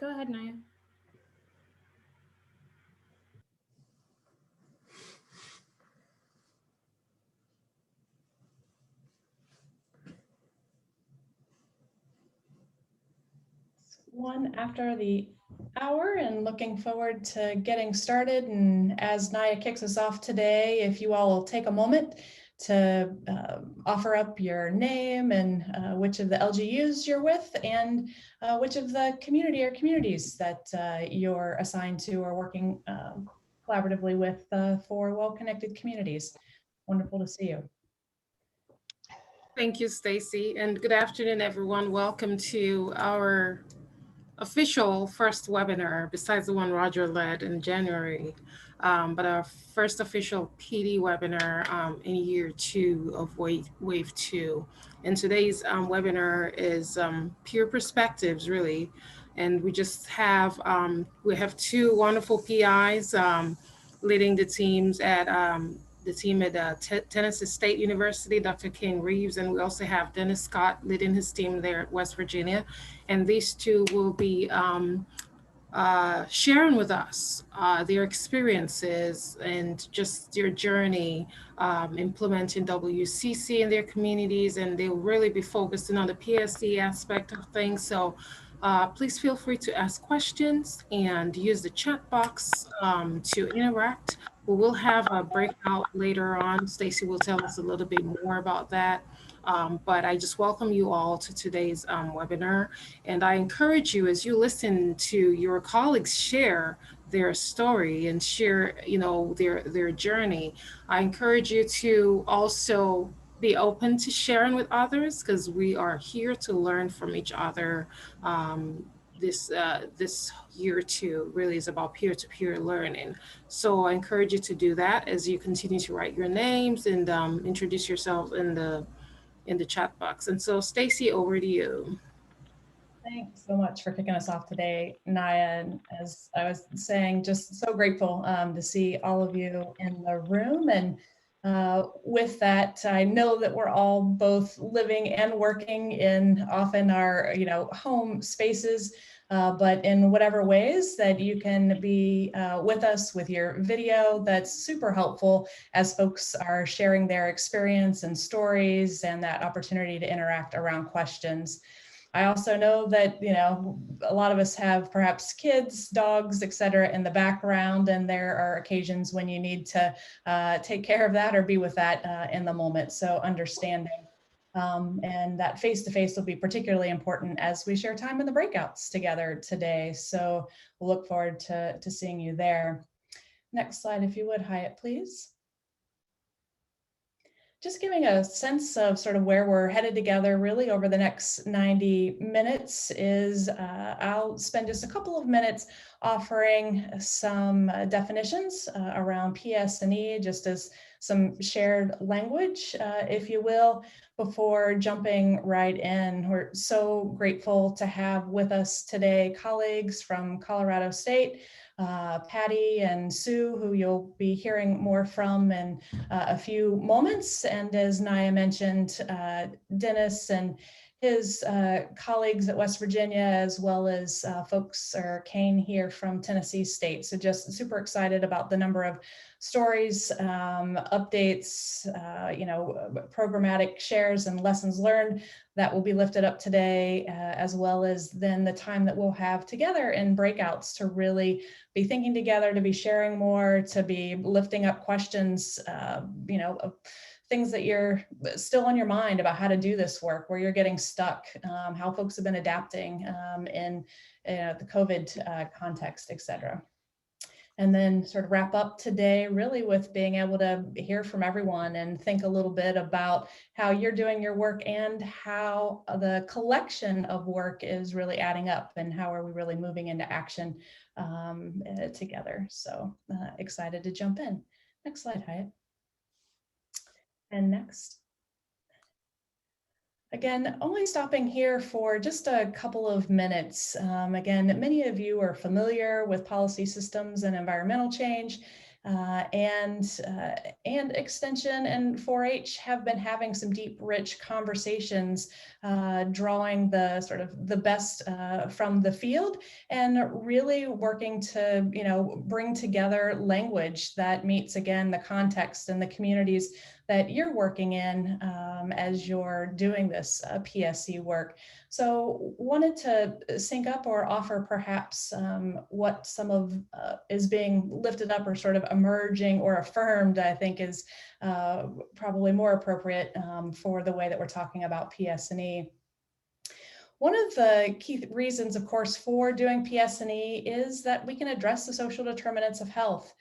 Go ahead, Naya. One after the hour and looking forward to getting started. And as Naya kicks us off today, if you all will take a moment to offer up your name and which of the LGUs you're with and which of the community or communities that you're assigned to or working collaboratively with for well-connected communities. Wonderful to see you. Thank you, Stacy, and good afternoon, everyone. Welcome to our official first webinar, besides the one Roger led in January, but our first official PD webinar in year 2 of wave 2. And today's webinar is peer perspectives, really. And we have 2 wonderful PIs leading the teams at Tennessee State University, Dr. King Reeves, and we also have Dennis Scott leading his team there at West Virginia. And these 2 will be sharing with us their experiences and just their journey implementing WCC in their communities, and they'll really be focusing on the PSE aspect of things. So please feel free to ask questions and use the chat box to interact. We will have a breakout later on. Stacy will tell us a little bit more about that. But I just welcome you all to today's webinar. And I encourage you, as you listen to your colleagues share their story and share, their journey, I encourage you to also be open to sharing with others, because we are here to learn from each other. This year 2 really is about peer-to-peer learning. So I encourage you to do that as you continue to write your names and introduce yourself in the chat box. And so Stacy, over to you. Thanks so much for kicking us off today, Naya. And as I was saying, just so grateful to see all of you in the room. And with that, I know that we're all both living and working in often our home spaces, but in whatever ways that you can be with us with your video, that's super helpful as folks are sharing their experience and stories and that opportunity to interact around questions. I also know that, a lot of us have perhaps kids, dogs, et cetera, in the background, and there are occasions when you need to take care of that or be with that in the moment. So understanding. And that face-to-face will be particularly important as we share time in the breakouts together today. So we'll look forward to seeing you there. Next slide, if you would, Hyatt, please. Just giving a sense of sort of where we're headed together really over the next 90 minutes is I'll spend just a couple of minutes offering some definitions around PSE, just as some shared language, if you will, before jumping right in. We're so grateful to have with us today colleagues from Colorado State, Patty and Sue, who you'll be hearing more from in a few moments. And as Naya mentioned, Dennis and his colleagues at West Virginia, as well as folks or Kane here from Tennessee State. So just super excited about the number of stories, updates, programmatic shares and lessons learned that will be lifted up today, as well as then the time that we'll have together in breakouts to really be thinking together, to be sharing more, to be lifting up questions, things that you're still on your mind about how to do this work, where you're getting stuck, how folks have been adapting in the COVID context, et cetera. And then sort of wrap up today really with being able to hear from everyone and think a little bit about how you're doing your work and how the collection of work is really adding up and how are we really moving into action together. So excited to jump in. Next slide, Hyatt. And next. Again, only stopping here for just a couple of minutes. Again, many of you are familiar with policy systems and environmental change. And Extension and 4-H have been having some deep, rich conversations, drawing the sort of the best from the field and really working to, bring together language that meets, again, the context and the communities that you're working in as you're doing this PSE work. So wanted to sync up or offer perhaps what some of is being lifted up or sort of emerging or affirmed, I think is probably more appropriate for the way that we're talking about PSE. One of the key reasons, of course, for doing PSE is that we can address the social determinants of health.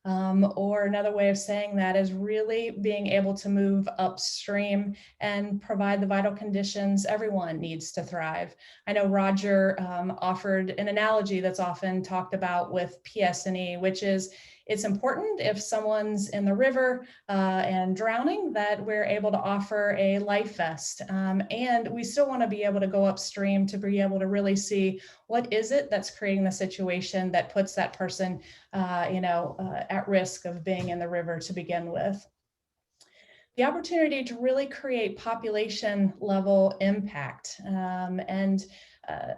Or another way of saying that is really being able to move upstream and provide the vital conditions everyone needs to thrive. I know Roger offered an analogy that's often talked about with PSE, which is it's important if someone's in the river and drowning that we're able to offer a life vest. And we still want to be able to go upstream to be able to really see what is it that's creating the situation that puts that person at risk of being in the river to begin with. The opportunity to really create population level impact and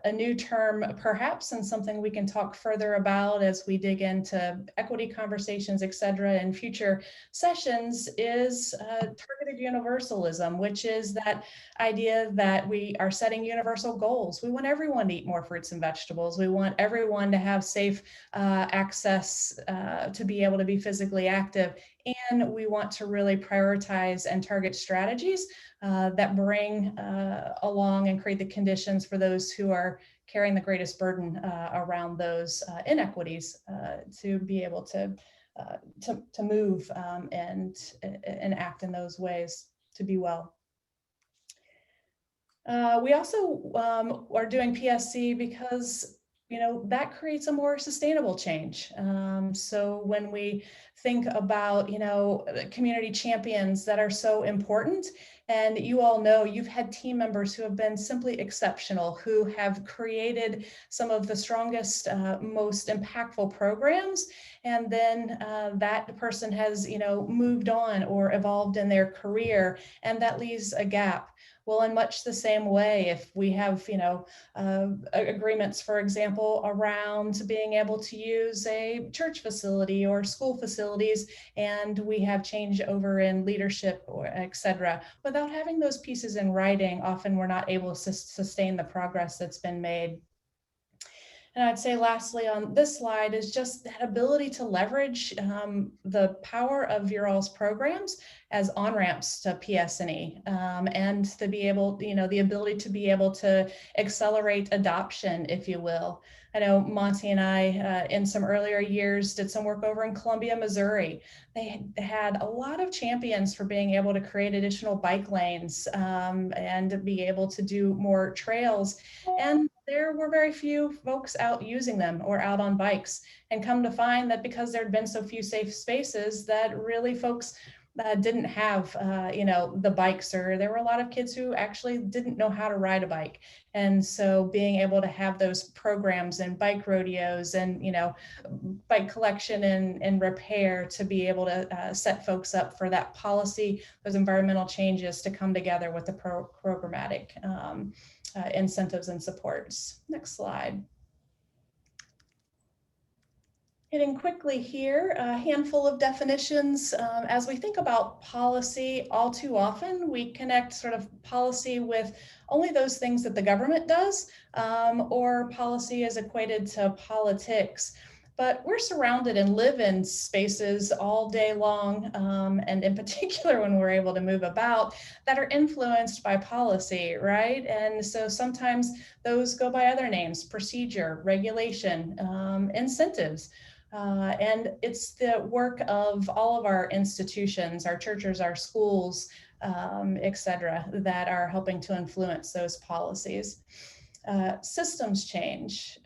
a new term perhaps, and something we can talk further about as we dig into equity conversations, et cetera, in future sessions, is targeted universalism, which is that idea that we are setting universal goals. We want everyone to eat more fruits and vegetables. We want everyone to have safe access to be able to be physically active. And we want to really prioritize and target strategies that bring along and create the conditions for those who are carrying the greatest burden around those inequities to be able to move and act in those ways to be well. We also are doing PSE because that creates a more sustainable change. So when we think about, community champions that are so important, and you all know you've had team members who have been simply exceptional, who have created some of the strongest, most impactful programs. And then that person has, moved on or evolved in their career, and that leaves a gap. Well, in much the same way, if we have, agreements, for example, around being able to use a church facility or school facilities, and we have change over in leadership, or et cetera, without having those pieces in writing, often we're not able to sustain the progress that's been made. And I'd say lastly on this slide is just that ability to leverage the power of your all's programs as on-ramps to PSE and to be able, the ability to be able to accelerate adoption, if you will. I know Monty and I, in some earlier years, did some work over in Columbia, Missouri. They had a lot of champions for being able to create additional bike lanes and be able to do more trails. And there were very few folks out using them or out on bikes, and come to find that because there had been so few safe spaces that really folks didn't have, the bikes, or there were a lot of kids who actually didn't know how to ride a bike. And so being able to have those programs and bike rodeos and, bike collection and repair to be able to set folks up for that policy, those environmental changes to come together with the programmatic incentives and supports. Next slide. Hitting quickly here, a handful of definitions. As we think about policy, all too often we connect sort of policy with only those things that the government does, or policy is equated to politics. But we're surrounded and live in spaces all day long, and in particular when we're able to move about, that are influenced by policy, right? And so sometimes those go by other names: procedure, regulation, incentives. And it's the work of all of our institutions, our churches, our schools, et cetera, that are helping to influence those policies. Systems change.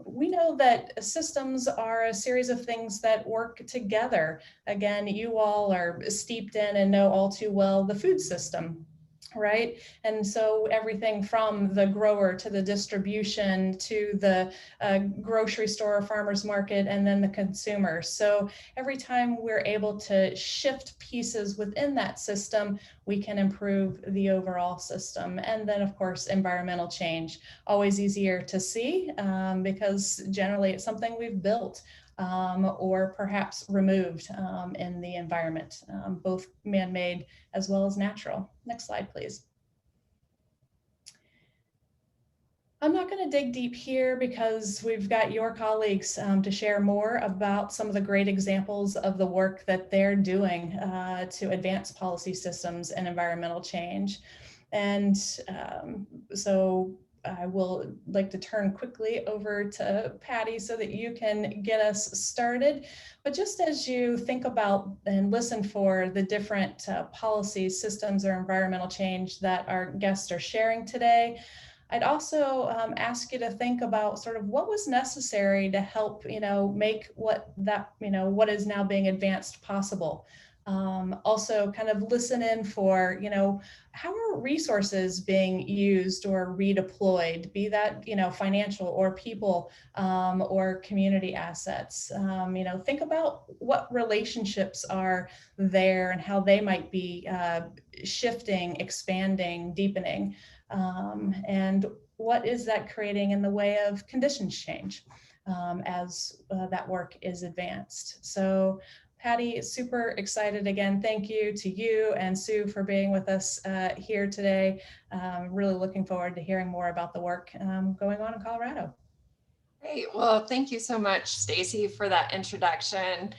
We know that systems are a series of things that work together. Again, you all are steeped in and know all too well the food system. right? And so everything from the grower to the distribution to the grocery store, farmer's market, and then the consumer. So every time we're able to shift pieces within that system, we can improve the overall system. And then, of course, environmental change, always easier to see because generally it's something we've built or perhaps removed in the environment, both man-made as well as natural. Next slide, please. I'm not going to dig deep here because we've got your colleagues to share more about some of the great examples of the work that they're doing to advance policy systems and environmental change. And so I will like to turn quickly over to Patty so that you can get us started. But just as you think about and listen for the different policies, systems, or environmental change that our guests are sharing today, I'd also ask you to think about sort of what was necessary to help, make what is now being advanced possible. Also kind of listen in for, how are resources being used or redeployed, be that, financial or people or community assets. Think about what relationships are there and how they might be shifting, expanding, deepening. And what is that creating in the way of conditions change as that work is advanced? So Patty, super excited again. Thank you to you and Sue for being with us here today. Really looking forward to hearing more about the work going on in Colorado. Great. Well, thank you so much, Stacy, for that introduction.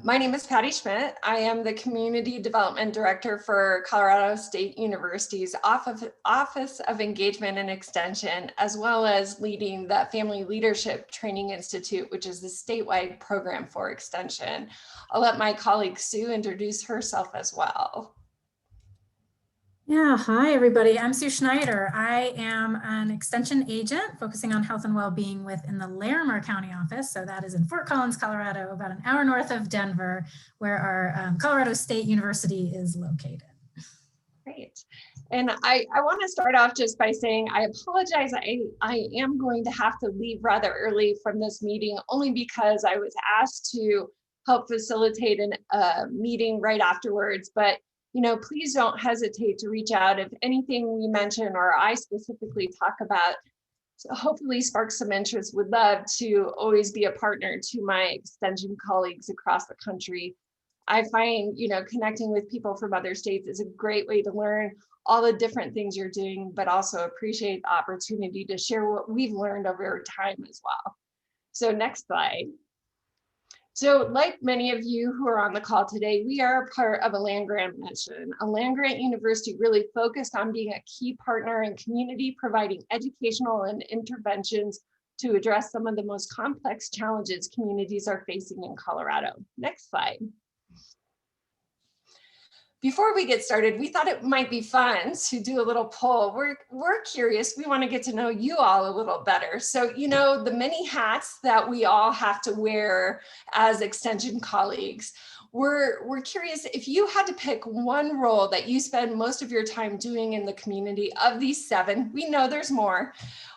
My name is Patty Schmidt. I am the Community Development Director for Colorado State University's Office of Engagement and Extension, as well as leading the Family Leadership Training Institute, which is the statewide program for extension. I'll let my colleague Sue introduce herself as well. Yeah, hi everybody. I'm Sue Schneider. I am an extension agent focusing on health and well-being within the Larimer County office. So that is in Fort Collins, Colorado, about an hour north of Denver, where our Colorado State University is located. Great. And I want to start off just by saying I apologize. I am going to have to leave rather early from this meeting, only because I was asked to help facilitate a meeting right afterwards. But please don't hesitate to reach out if anything we mention or I specifically talk about hopefully sparks some interest. Would love to always be a partner to my extension colleagues across the country. I find, connecting with people from other states is a great way to learn all the different things you're doing, but also appreciate the opportunity to share what we've learned over time as well. So next slide. So like many of you who are on the call today, we are a part of a land-grant mission. A land-grant university really focused on being a key partner in community, providing educational and interventions to address some of the most complex challenges communities are facing in Colorado. Next slide. Before we get started, we thought it might be fun to do a little poll. We're curious. We want to get to know you all a little better. So, the many hats that we all have to wear as extension colleagues, we're curious if you had to pick one role that you spend most of your time doing in the community of these 7, we know there's more,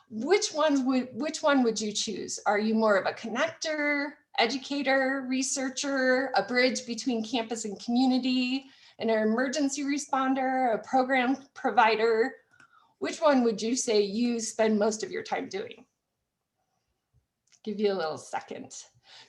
which one would you choose? Are you more of a connector, educator, researcher, a bridge between campus and community, an emergency responder, a program provider? Which one would you say you spend most of your time doing? Give you a little second.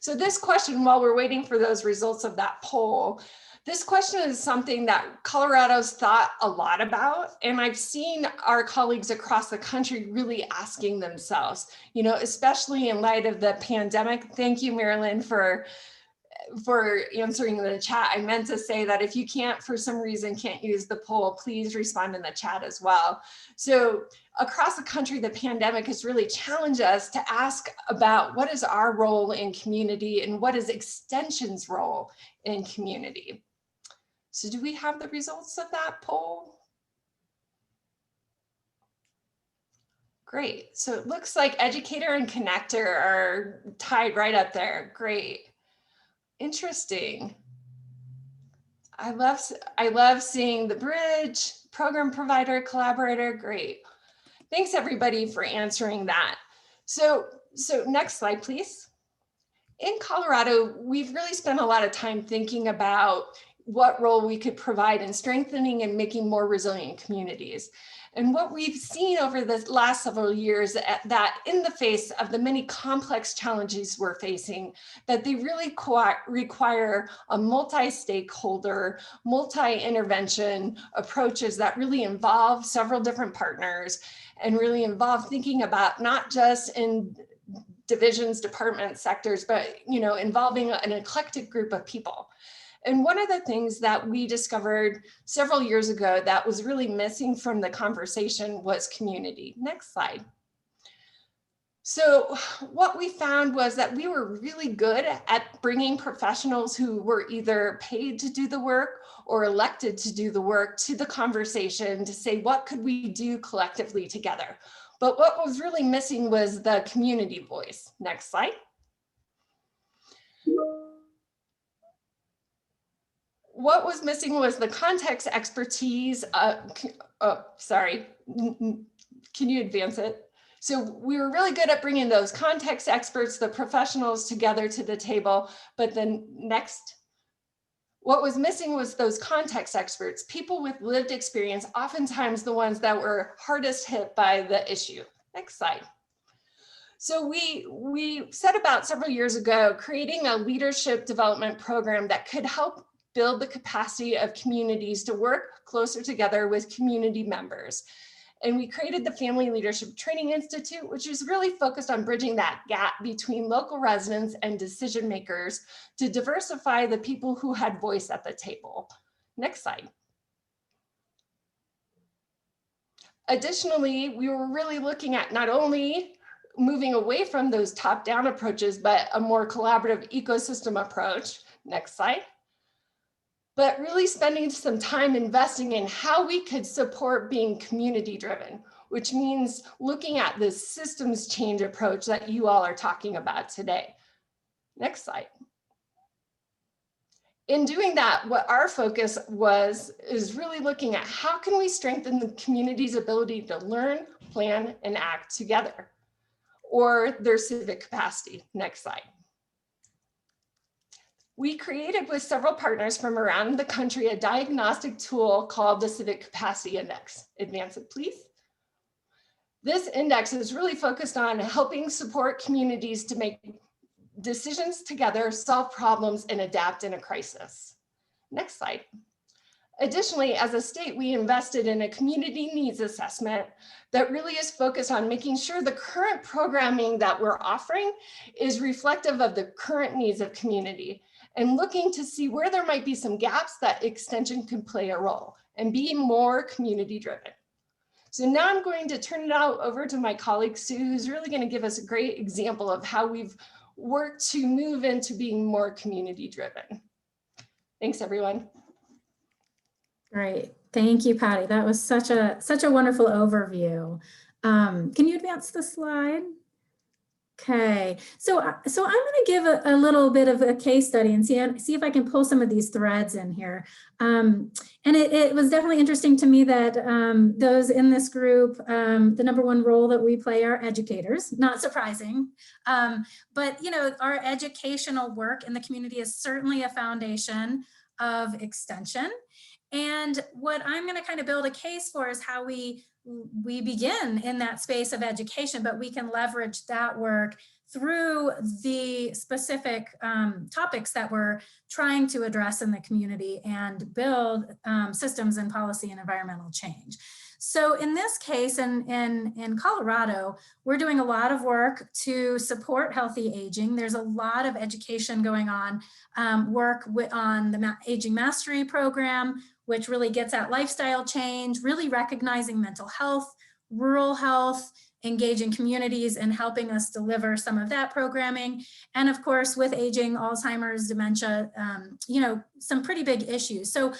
So this question, while we're waiting for those results of that poll, this question is something that Colorado's thought a lot about, and I've seen our colleagues across the country really asking themselves, especially in light of the pandemic. Thank you, Marilyn, for answering in the chat. I meant to say that if you for some reason can't use the poll, please respond in the chat as well. So across the country, the pandemic has really challenged us to ask about what is our role in community and what is Extension's role in community. So do we have the results of that poll? Great. So it looks like educator and connector are tied right up there. Great. Interesting. I love seeing the bridge, program provider, collaborator, great. Thanks everybody for answering that. So next slide, please. In Colorado, we've really spent a lot of time thinking about what role we could provide in strengthening and making more resilient communities. And what we've seen over the last several years that in the face of the many complex challenges we're facing, that they really require a multi-stakeholder, multi-intervention approaches that really involve several different partners and really involve thinking about not just in divisions, departments, sectors, but involving an eclectic group of people. And one of the things that we discovered several years ago that was really missing from the conversation was community. Next slide. So what we found was that we were really good at bringing professionals who were either paid to do the work or elected to do the work to the conversation to say, what could we do collectively together? But what was really missing was the community voice. Next slide. What was missing was the context expertise. Sorry, can you advance it? So we were really good at bringing those context experts, the professionals together to the table, but then next, what was missing was those context experts, people with lived experience, oftentimes the ones that were hardest hit by the issue. Next slide. So we set about several years ago creating a leadership development program that could help build the capacity of communities to work closer together with community members. And we created the Family Leadership Training Institute, which is really focused on bridging that gap between local residents and decision makers to diversify the people who had voice at the table. Next slide. Additionally, we were really looking at not only moving away from those top-down approaches, but a more collaborative ecosystem approach. Next slide. But really spending some time investing in how we could support being community driven, which means looking at this systems change approach that you all are talking about today. Next slide. In doing that, what our focus is really looking at how can we strengthen the community's ability to learn, plan, and act together, or their civic capacity. Next slide. We created with several partners from around the country a diagnostic tool called the Civic Capacity Index. Advance it, please. This index is really focused on helping support communities to make decisions together, solve problems, and adapt in a crisis. Next slide. Additionally, as a state, we invested in a community needs assessment that really is focused on making sure the current programming that we're offering is reflective of the current needs of community, and looking to see where there might be some gaps that extension can play a role and be more community driven. So now I'm going to turn it out over to my colleague Sue, who's really going to give us a great example of how we've worked to move into being more community driven. Thanks, everyone. Great. Thank you, Patty. That was such a wonderful overview. Can you advance the slide? Okay, so I'm going to give a little bit of a case study and see if I can pull some of these threads in here. And it was definitely interesting to me that those in this group, the number one role that we play are educators, not surprising. But our educational work in the community is certainly a foundation of extension. And what I'm going to kind of build a case for is how we begin in that space of education, but we can leverage that work through the specific topics that we're trying to address in the community and build systems and policy and environmental change. So in this case, in Colorado, we're doing a lot of work to support healthy aging. There's a lot of education going on, work on the Aging Mastery Program, which really gets at lifestyle change, really recognizing mental health, rural health, engaging communities, and helping us deliver some of that programming. And of course, with aging, Alzheimer's, dementia, some pretty big issues. So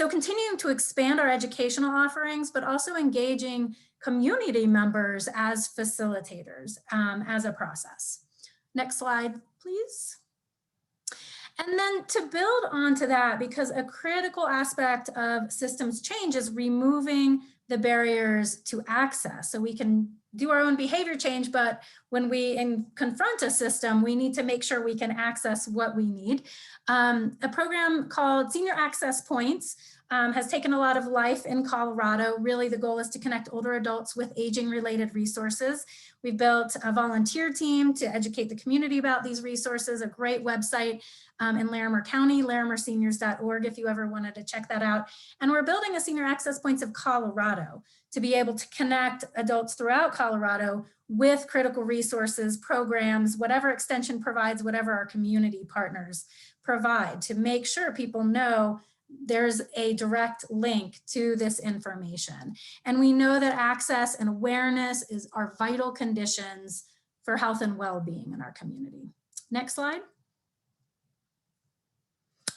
continuing to expand our educational offerings, but also engaging community members as facilitators as a process. Next slide, please. And then to build onto that, because a critical aspect of systems change is removing the barriers to access. So we can do our own behavior change, but when we confront a system, we need to make sure we can access what we need. A program called Senior Access Points has taken a lot of life in Colorado. Really, the goal is to connect older adults with aging-related resources. We've built a volunteer team to educate the community about these resources, a great website in Larimer County, larimerseniors.org, if you ever wanted to check that out. And we're building a Senior Access Points of Colorado to be able to connect adults throughout Colorado with critical resources, programs, whatever extension provides, whatever our community partners provide, to make sure people know there's a direct link to this information. And we know that access and awareness are vital conditions for health and well-being in our community. Next slide.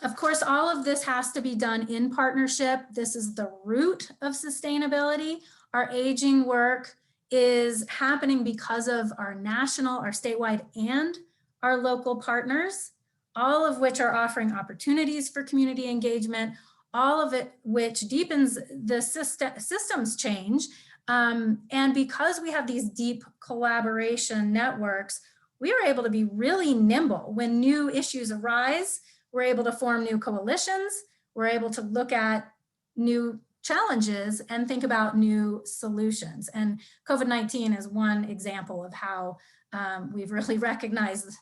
Of course, all of this has to be done in partnership. This is the root of sustainability. Our aging work is happening because of our national, our statewide, and our local partners, all of which are offering opportunities for community engagement, all of it which deepens the systems change. And because we have these deep collaboration networks, we are able to be really nimble when new issues arise. We're able to form new coalitions. We're able to look at new challenges and think about new solutions. And COVID-19 is one example of how we've really recognized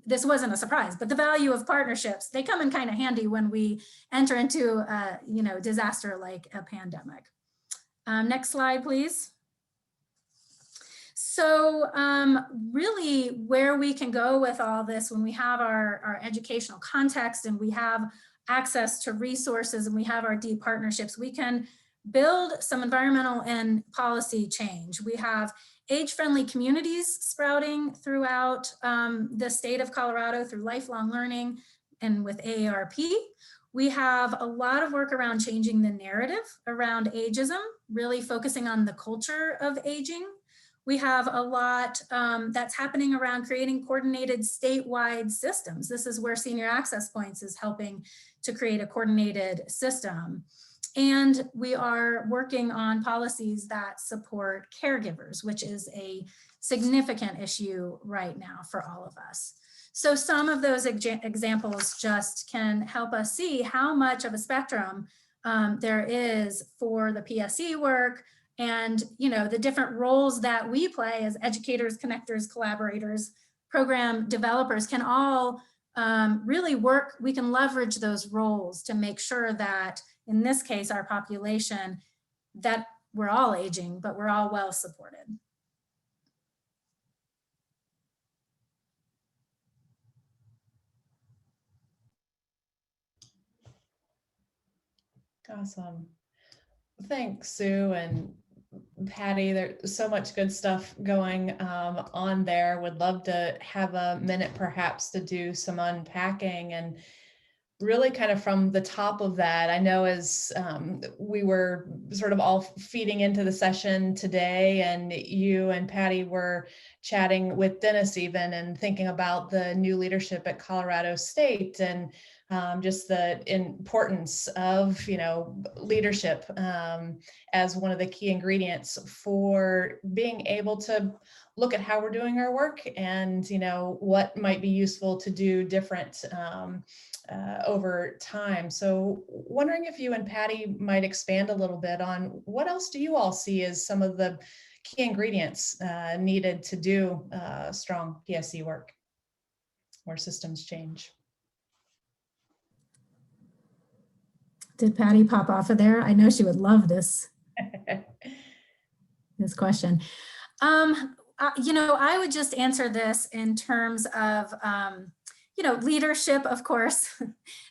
this wasn't a surprise, but the value of partnerships, they come in kind of handy when we enter into a disaster like a pandemic. Next slide, please. So really where we can go with all this when we have our educational context and we have access to resources and we have our deep partnerships, we can build some environmental and policy change. We have age-friendly communities sprouting throughout the state of Colorado through lifelong learning and with AARP. We have a lot of work around changing the narrative around ageism, really focusing on the culture of aging. We have a lot that's happening around creating coordinated statewide systems. This is where Senior Access Points is helping to create a coordinated system. And we are working on policies that support caregivers, which is a significant issue right now for all of us. So some of those examples just can help us see how much of a spectrum there is for the PSE work, and the different roles that we play as educators, connectors, collaborators, program developers can all really work. We can leverage those roles to make sure that, in this case, our population, that we're all aging, but we're all well supported. Awesome. Thanks, Sue and Patty. There's so much good stuff going on there. Would love to have a minute perhaps to do some unpacking and really kind of from the top of that. I know as we were sort of all feeding into the session today, and you and Patty were chatting with Dennis even and thinking about the new leadership at Colorado State and just the importance of leadership as one of the key ingredients for being able to look at how we're doing our work and what might be useful to do different over time. So wondering if you and Patty might expand a little bit on what else do you all see as some of the key ingredients needed to do strong PSE work or systems change. Did Patty pop off of there? I know she would love this, this question. I would just answer this in terms of, leadership, of course,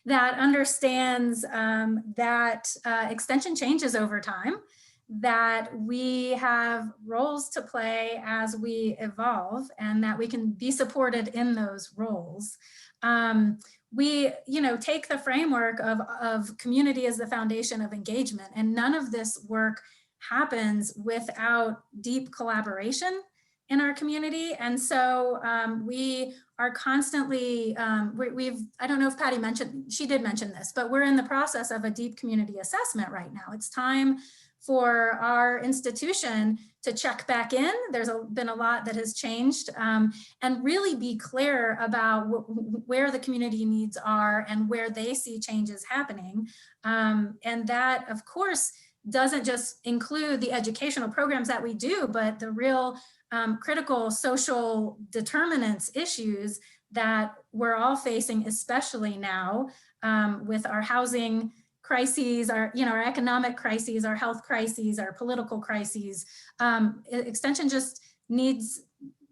that understands that extension changes over time, that we have roles to play as we evolve, and that we can be supported in those roles. We, take the framework of community as the foundation of engagement, and none of this work happens without deep collaboration in our community. And so we are constantly, I don't know if Patty mentioned, she did mention this, but we're in the process of a deep community assessment right now. It's time for our institution to check back in. There's been a lot that has changed, and really be clear about where the community needs are and where they see changes happening. And that, of course, doesn't just include the educational programs that we do, but the real critical social determinants issues that we're all facing, especially now with our housing crises, our economic crises, our health crises, our political crises. Extension just needs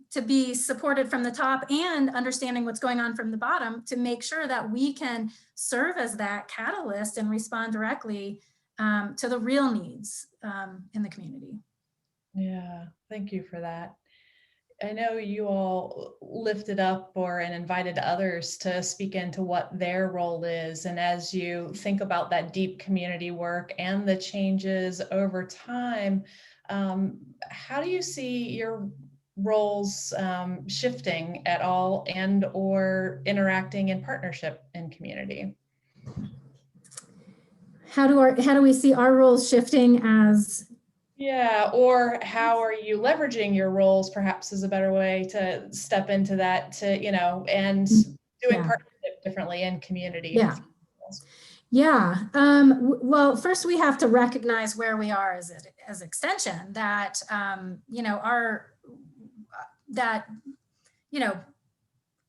to be supported from the top and understanding what's going on from the bottom to make sure that we can serve as that catalyst and respond directly to the real needs in the community. Yeah, thank you for that. I know you all lifted up and invited others to speak into what their role is. And as you think about that deep community work and the changes over time, how do you see your roles shifting at all and or interacting in partnership in community? How do we see our roles shifting as? Yeah, or how are you leveraging your roles, perhaps is a better way to step into that, to, and doing partnership differently in community. Yeah. Yeah. Well, first we have to recognize where we are as Extension, that,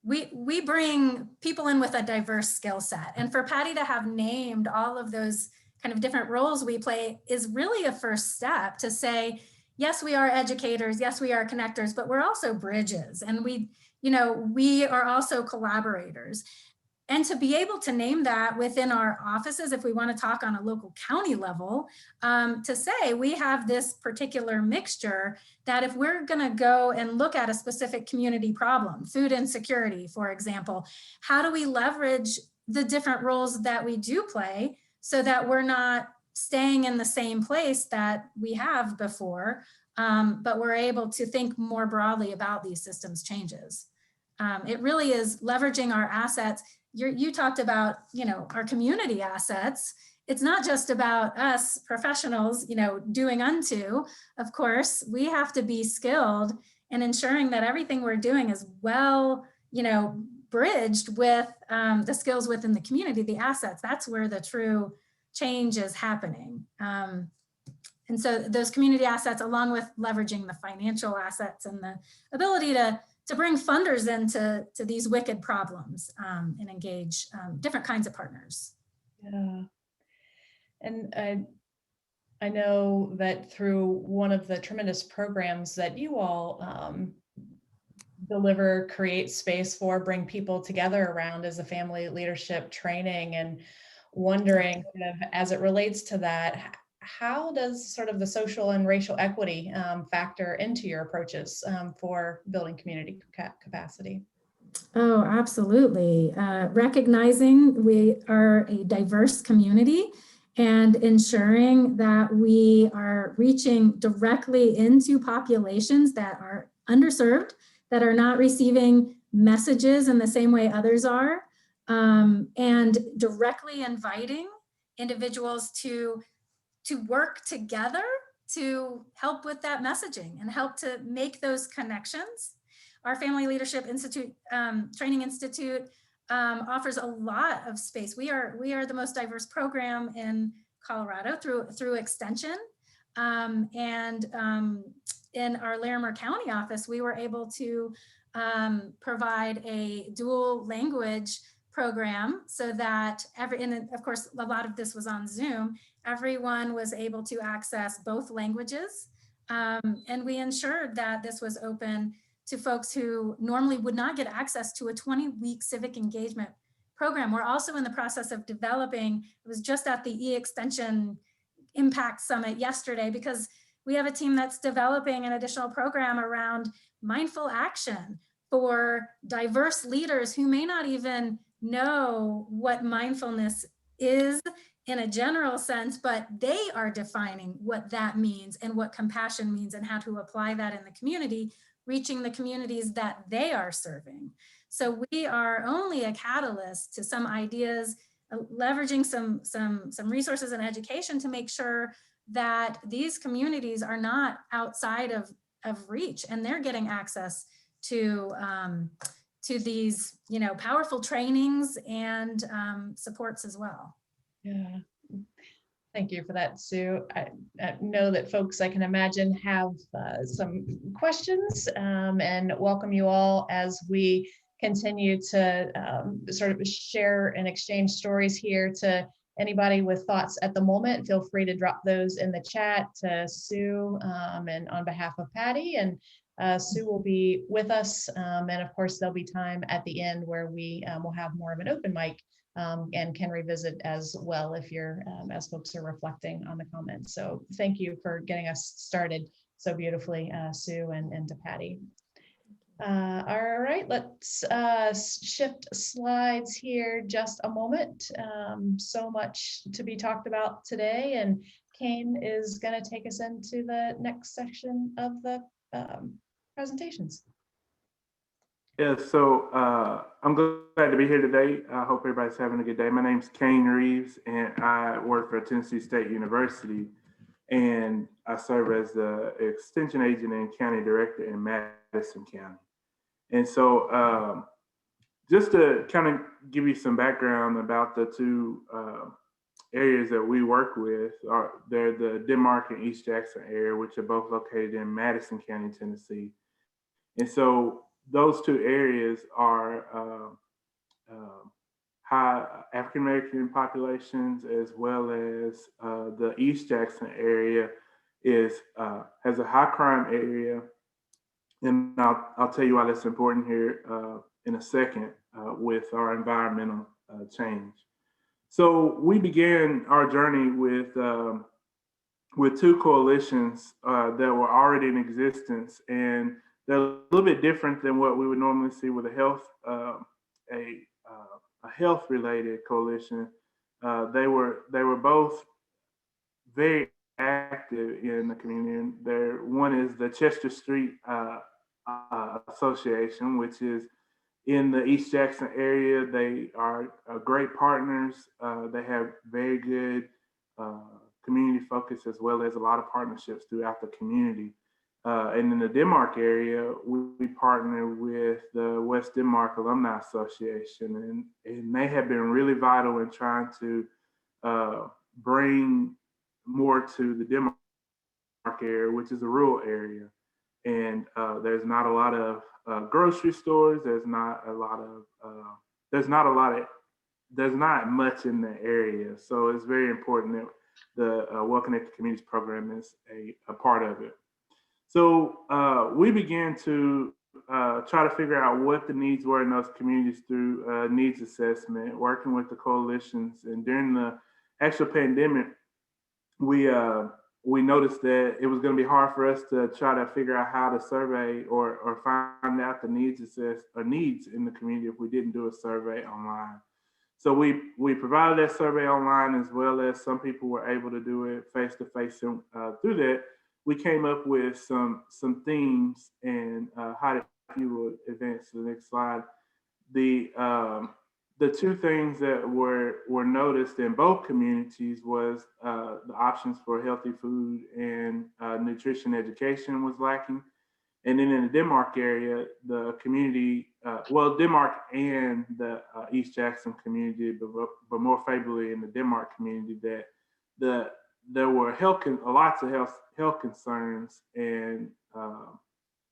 we bring people in with a diverse skill set. And for Patty to have named all of those kind of different roles we play is really a first step to say, yes, we are educators, yes, we are connectors, but we're also bridges. And we are also collaborators. And to be able to name that within our offices, if we want to talk on a local county level, to say we have this particular mixture that if we're going to go and look at a specific community problem, food insecurity, for example, how do we leverage the different roles that we do play so that we're not staying in the same place that we have before, but we're able to think more broadly about these systems changes. It really is leveraging our assets. You talked about, our community assets. It's not just about us professionals, doing unto. Of course, we have to be skilled in ensuring that everything we're doing is well, bridged with the skills within the community, the assets. That's where the true change is happening. And so those community assets, along with leveraging the financial assets and the ability to bring funders into these wicked problems and engage different kinds of partners. Yeah. And I know that through one of the tremendous programs that you all deliver, create space for, bring people together around, as a family leadership training, and wondering as it relates to that, how does sort of the social and racial equity factor into your approaches for building community capacity? Oh, absolutely. Recognizing we are a diverse community and ensuring that we are reaching directly into populations that are underserved, that are not receiving messages in the same way others are, and directly inviting individuals to work together to help with that messaging and help to make those connections. Our Family Leadership Institute, Training Institute offers a lot of space. We are the most diverse program in Colorado through Extension. And in our Larimer County office, we were able to provide a dual language program so that and of course, a lot of this was on Zoom, everyone was able to access both languages. And we ensured that this was open to folks who normally would not get access to a 20-week civic engagement program. We're also in the process of developing, it was just at the E-Extension Impact Summit yesterday, because we have a team that's developing an additional program around mindful action for diverse leaders who may not even know what mindfulness is in a general sense, but they are defining what that means and what compassion means and how to apply that in the community reaching the communities that they are serving. So we are only a catalyst to some ideas, leveraging some resources and education to make sure that these communities are not outside of reach, and they're getting access to these, you know, powerful trainings and supports as well. Yeah. Thank you for that, Sue. I know that folks, I can imagine, have some questions, and welcome you all as we continue to sort of share and exchange stories here. To anybody with thoughts at the moment, feel free to drop those in the chat to Sue, and on behalf of Patty. And Sue will be with us, and of course there'll be time at the end where we will have more of an open mic, and can revisit as well if you're, as folks are reflecting on the comments. So thank you for getting us started so beautifully, Sue, and to Patty. All right, let's shift slides here just a moment. So much to be talked about today, and Kane is going to take us into the next section of the presentations. Yeah, so I'm glad to be here today. I hope everybody's having a good day. My name's Kane Reeves, and I work for Tennessee State University, and I serve as the Extension Agent and County Director in Madison County. And so just to kind of give you some background about the two areas that we work with, they're the Denmark and East Jackson area, which are both located in Madison County, Tennessee. And so those two areas are high African American populations, as well as the East Jackson area has a high crime area. And I'll tell you why that's important here in a second with our environmental change. So we began our journey with two coalitions that were already in existence, and they're a little bit different than what we would normally see with a health-related coalition. They were both very active in the community. One is the Chester Street Association, which is in the East Jackson area. They are great partners. They have very good community focus, as well as a lot of partnerships throughout the community. And in the Denmark area, we partner with the West Denmark Alumni Association, and they have been really vital in trying to bring more to the Denmark area, which is a rural area. And there's not a lot of grocery stores. There's not much in the area. So it's very important that the Well Connected Communities program is a part of it. So we began to try to figure out what the needs were in those communities through needs assessment, working with the coalitions. And during the actual pandemic, we noticed that it was going to be hard for us to try to figure out how to survey or find out the needs in the community if we didn't do a survey online. So we provided that survey online, as well as some people were able to do it face to face. And through that, we came up with some themes. And Heidi, if you would advance to the next slide. The two things that were noticed in both communities was the options for healthy food and nutrition education was lacking. And then in the Denmark area, the community, Denmark and the East Jackson community, but more favorably in the Denmark community, that there were lots of health concerns, and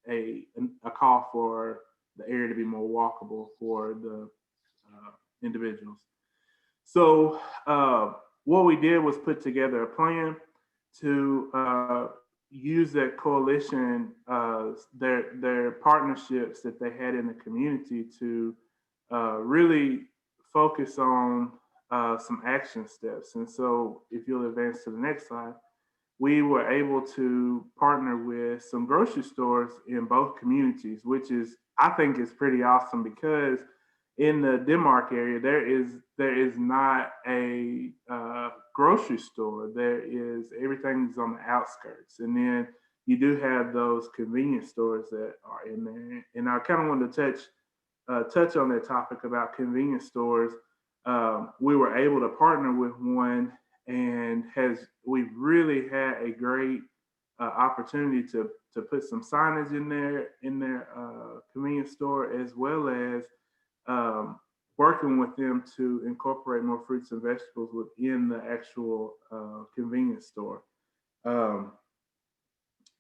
a call for the area to be more walkable for the individuals. So what we did was put together a plan to use that coalition, their partnerships that they had in the community, to really focus on some action steps. And so if you'll advance to the next slide, we were able to partner with some grocery stores in both communities, which I think is pretty awesome, because in the Denmark area, there is not a grocery store. Everything's on the outskirts. And then you do have those convenience stores that are in there. And I kind of wanted to touch on that topic about convenience stores. We were able to partner with one, and we've really had a great opportunity to put some signage in their convenience store, as well as working with them to incorporate more fruits and vegetables within the actual convenience store.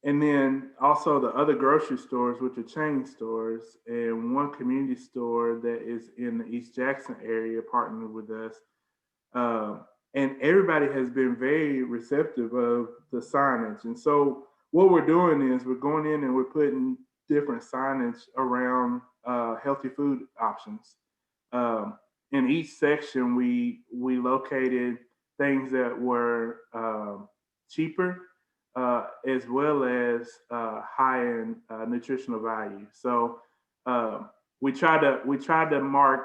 And then also the other grocery stores, which are chain stores, and one community store that is in the East Jackson area partnered with us. And everybody has been very receptive of the signage. And so what we're doing is we're going in and we're putting different signage around healthy food options. In each section, we located things that were cheaper, as well as high in nutritional value. So we tried to mark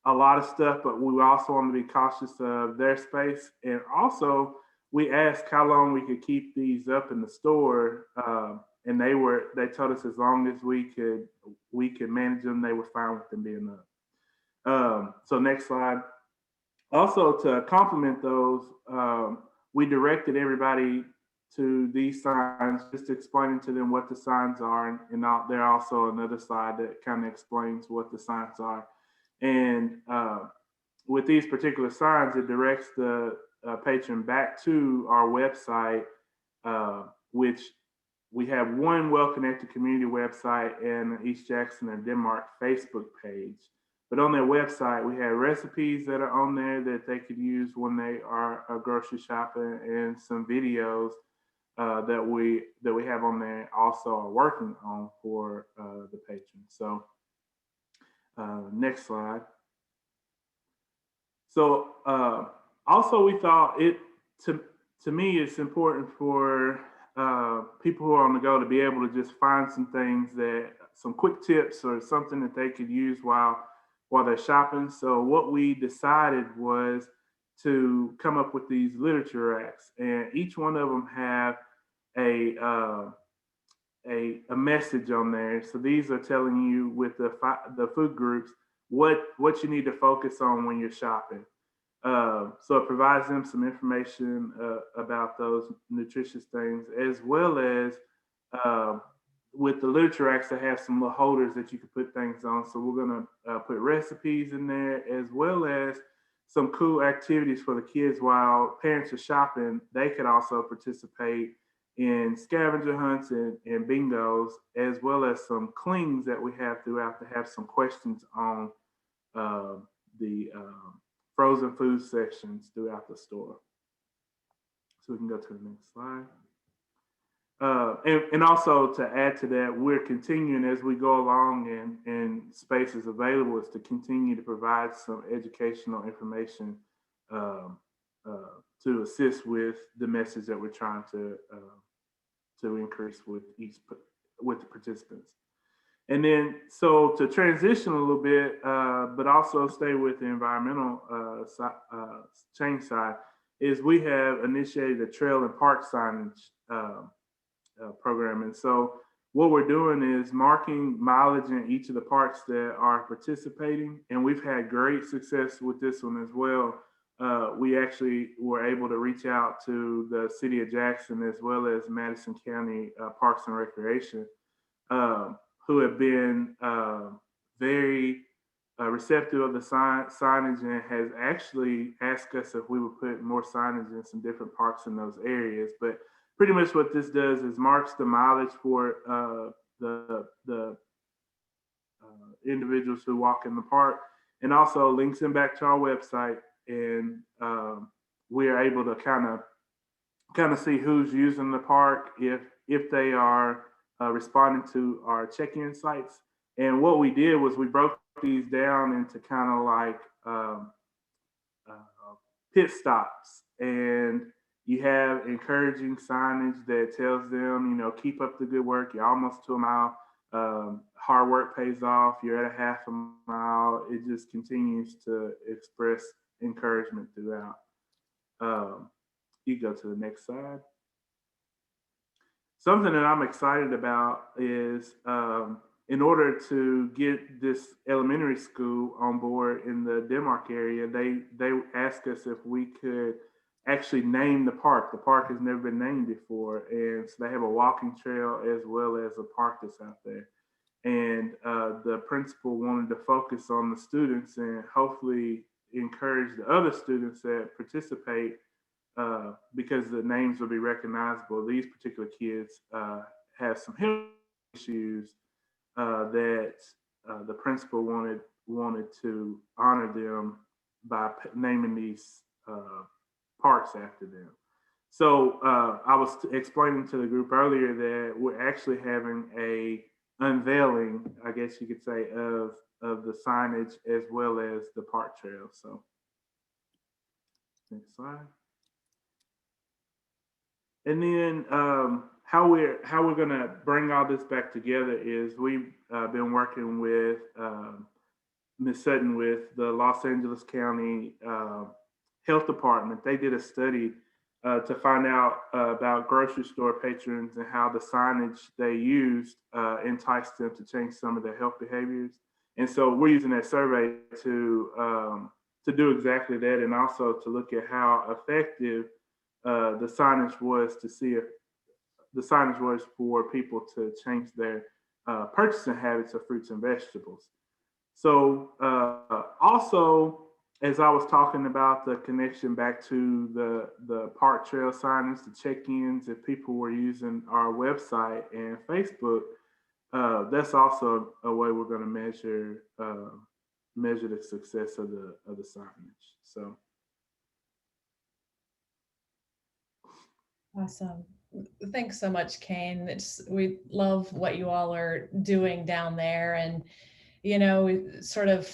a lot of stuff, but we also want to be cautious of their space. And also, we asked how long we could keep these up in the store, and they told us as long as we could manage them, they were fine with them being up. So next slide. Also, to complement those, we directed everybody to these signs, just explaining to them what the signs are. And there also another slide that kind of explains what the signs are. And with these particular signs, it directs the patron back to our website, which we have one well-connected community website and an East Jackson and Denmark Facebook page. But on their website, we have recipes that are on there that they could use when they are grocery shopping, and some videos that we have on there also are working on for the patrons. So next slide. So also we thought to me it's important for people who are on the go to be able to just find some quick tips or something that they could use while they're shopping. So what we decided was to come up with these literature racks, and each one of them have a message on there. So these are telling you with the food groups what you need to focus on when you're shopping. So it provides them some information about those nutritious things, as well as with the literature racks, they have some little holders that you can put things on. So we're gonna put recipes in there, as well as some cool activities for the kids while parents are shopping. They could also participate in scavenger hunts and bingos, as well as some clings that we have throughout to have some questions on the frozen food sections throughout the store. So we can go to the next slide. And also to add to that, we're continuing as we go along and space is available, is to continue to provide some educational information to assist with the message that we're trying to increase with the participants. And then, so to transition a little bit, but also stay with the environmental change side, is we have initiated a trail and park signage program. And so what we're doing is marking mileage in each of the parks that are participating. And we've had great success with this one as well. We actually were able to reach out to the city of Jackson, as well as Madison County Parks and Recreation, who have been very receptive of the signage, and has actually asked us if we would put more signage in some different parks in those areas. But pretty much what this does is marks the mileage for the individuals who walk in the park, and also links them back to our website. And we are able to kind of see who's using the park, if they are responding to our check-in sites. And what we did was we broke these down into kind of like pit stops, and you have encouraging signage that tells them, keep up the good work. You're almost to a mile. Hard work pays off. You're at a half a mile. It just continues to express encouragement throughout. You go to the next slide. something that I'm excited about is in order to get this elementary school on board in the Denmark area, they asked us if we could actually name the park. The park has never been named before, and so they have a walking trail as well as a park that's out there. And the principal wanted to focus on the students and hopefully encourage the other students that participate because the names will be recognizable. These particular kids have some health issues that the principal wanted to honor them by naming these parks after them. So I was explaining to the group earlier that we're actually having a unveiling, I guess you could say, of the signage as well as the park trail. So next slide. And then how we're gonna bring all this back together is we've been working with Ms. Sutton with the Los Angeles County Health Department. They did a study to find out about grocery store patrons and how the signage they used enticed them to change some of their health behaviors. And so we're using that survey to do exactly that, and also to look at how effective the signage was to see if the signage was for people to change their purchasing habits of fruits and vegetables. So also, as I was talking about the connection back to the park trail signage, the check-ins, if people were using our website and Facebook, that's also a way we're going to measure the success of the signage. So. Awesome. Thanks so much, Kane. We love what you all are doing down there. And, you know, we sort of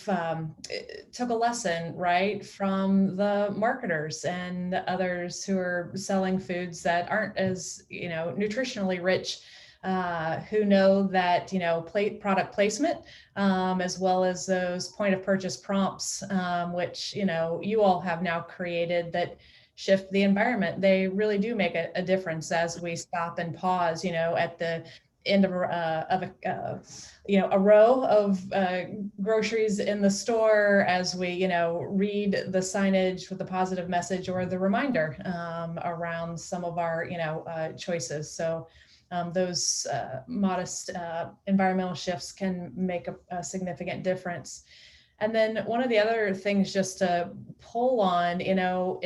took a lesson, right, from the marketers and others who are selling foods that aren't as, you know, nutritionally rich, who know that, you know, product placement, as well as those point of purchase prompts, which, you know, you all have now created that shift the environment. They really do make a difference as we stop and pause, you know, at the end of you know, a row of groceries in the store, as we, you know, read the signage with the positive message or the reminder around some of our, you know, choices. So those modest environmental shifts can make a significant difference. And then one of the other things just to pull on, you know,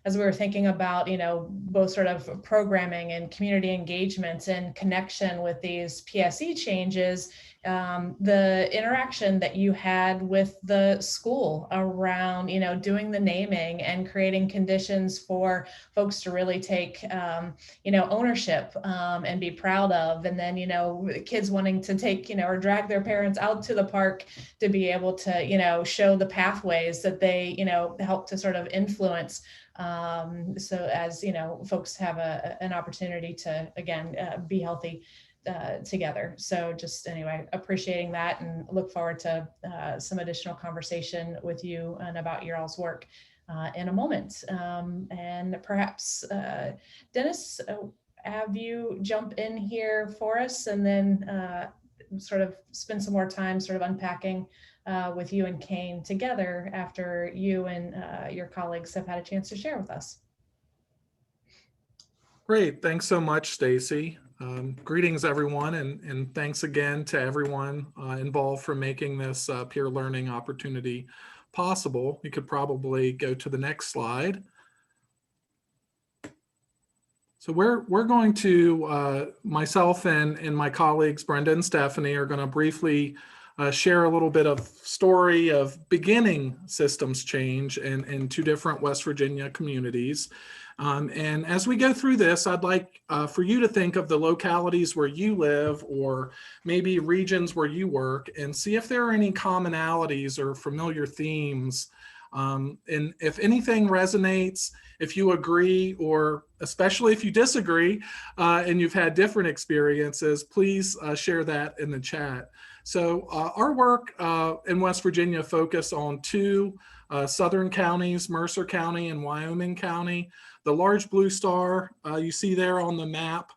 as we were thinking about, you know, both sort of programming and community engagement and connection with these PSE changes, the interaction that you had with the school around, you know, doing the naming and creating conditions for folks to really take, you know, ownership and be proud of. And then, you know, kids wanting to take, you know, or drag their parents out to the park to be able to, you know, show the pathways that they, you know, help to sort of influence. So as, you know, folks have an opportunity to, again, be healthy together. So just anyway, appreciating that and look forward to some additional conversation with you and about your all's work in a moment. And perhaps Dennis, have you jump in here for us and then sort of spend some more time sort of unpacking with you and Kane together after you and your colleagues have had a chance to share with us. Great, thanks so much, Stacy. Greetings, everyone, and thanks again to everyone involved for making this peer learning opportunity possible. You could probably go to the next slide. So we're going to, myself and my colleagues, Brenda and Stephanie, are going to briefly share a little bit of story of beginning systems change in two different West Virginia communities. And as we go through this, I'd like for you to think of the localities where you live or maybe regions where you work and see if there are any commonalities or familiar themes. And if anything resonates, if you agree, or especially if you disagree and you've had different experiences, please share that in the chat. So our work in West Virginia focus on two southern counties, Mercer County and Wyoming County. The large blue star you see there on the map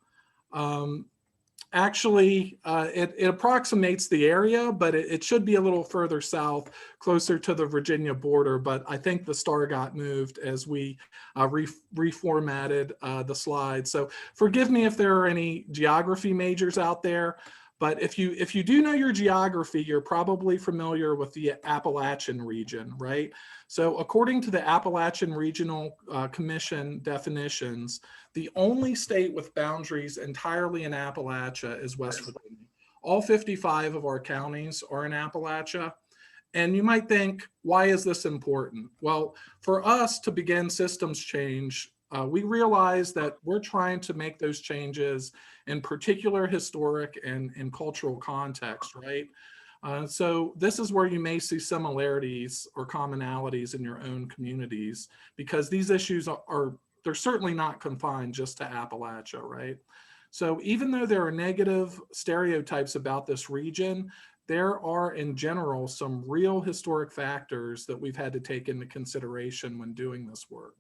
Actually, it approximates the area, but it should be a little further south, closer to the Virginia border. But I think the star got moved as we reformatted the slide. So forgive me if there are any geography majors out there. But if you do know your geography, you're probably familiar with the Appalachian region, right? So according to the Appalachian Regional Commission definitions, the only state with boundaries entirely in Appalachia is West Virginia. All 55 of our counties are in Appalachia. And you might think, why is this important? Well, for us to begin systems change, we realize that we're trying to make those changes in particular historic and cultural context, right? So this is where you may see similarities or commonalities in your own communities, because these issues they're certainly not confined just to Appalachia, right? So even though there are negative stereotypes about this region, there are in general some real historic factors that we've had to take into consideration when doing this work.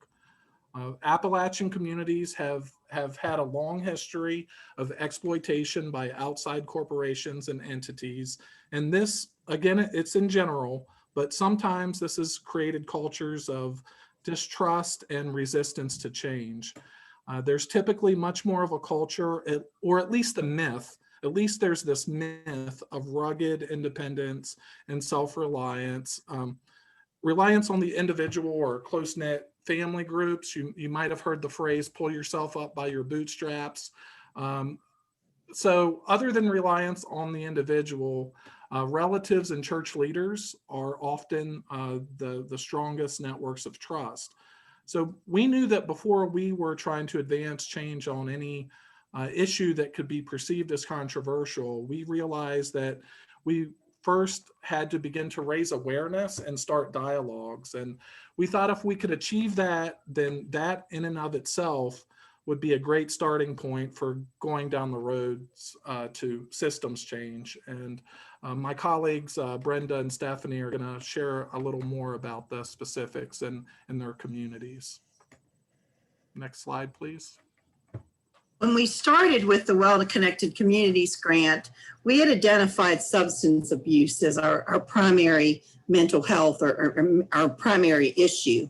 Appalachian communities have had a long history of exploitation by outside corporations and entities. And this, again, it's in general, but sometimes this has created cultures of distrust and resistance to change. There's typically much more of a culture, or at least a myth, at least there's this myth of rugged independence and self-reliance, reliance on the individual or close-knit family groups. You might have heard the phrase, pull yourself up by your bootstraps. So other than reliance on the individual, relatives and church leaders are often the strongest networks of trust. So we knew that before we were trying to advance change on any issue that could be perceived as controversial, we realized that we first had to begin to raise awareness and start dialogues. And we thought if we could achieve that, then that in and of itself would be a great starting point for going down the roads to systems change. And my colleagues, Brenda and Stephanie, are gonna share a little more about the specifics in their communities. Next slide, please. When we started with the Well-Connected Communities grant, we had identified substance abuse as our primary mental health or our primary issue.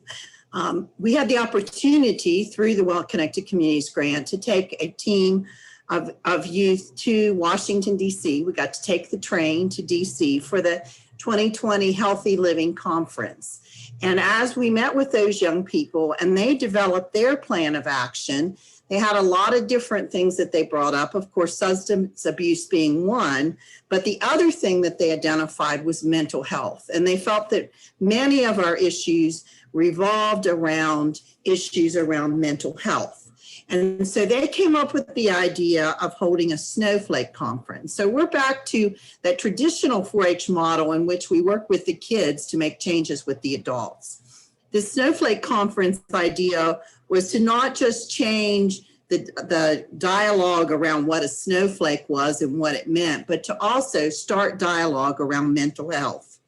We had the opportunity through the Well-Connected Communities grant to take a team of youth to Washington, DC. We got to take the train to DC for the 2020 Healthy Living Conference. And as we met with those young people and they developed their plan of action, they had a lot of different things that they brought up, of course, substance abuse being one, but the other thing that they identified was mental health. And they felt that many of our issues revolved around issues around mental health. And so they came up with the idea of holding a snowflake conference. So we're back to that traditional 4-H model in which we work with the kids to make changes with the adults. The snowflake conference idea was to not just change the dialogue around what a snowflake was and what it meant, but to also start dialogue around mental health.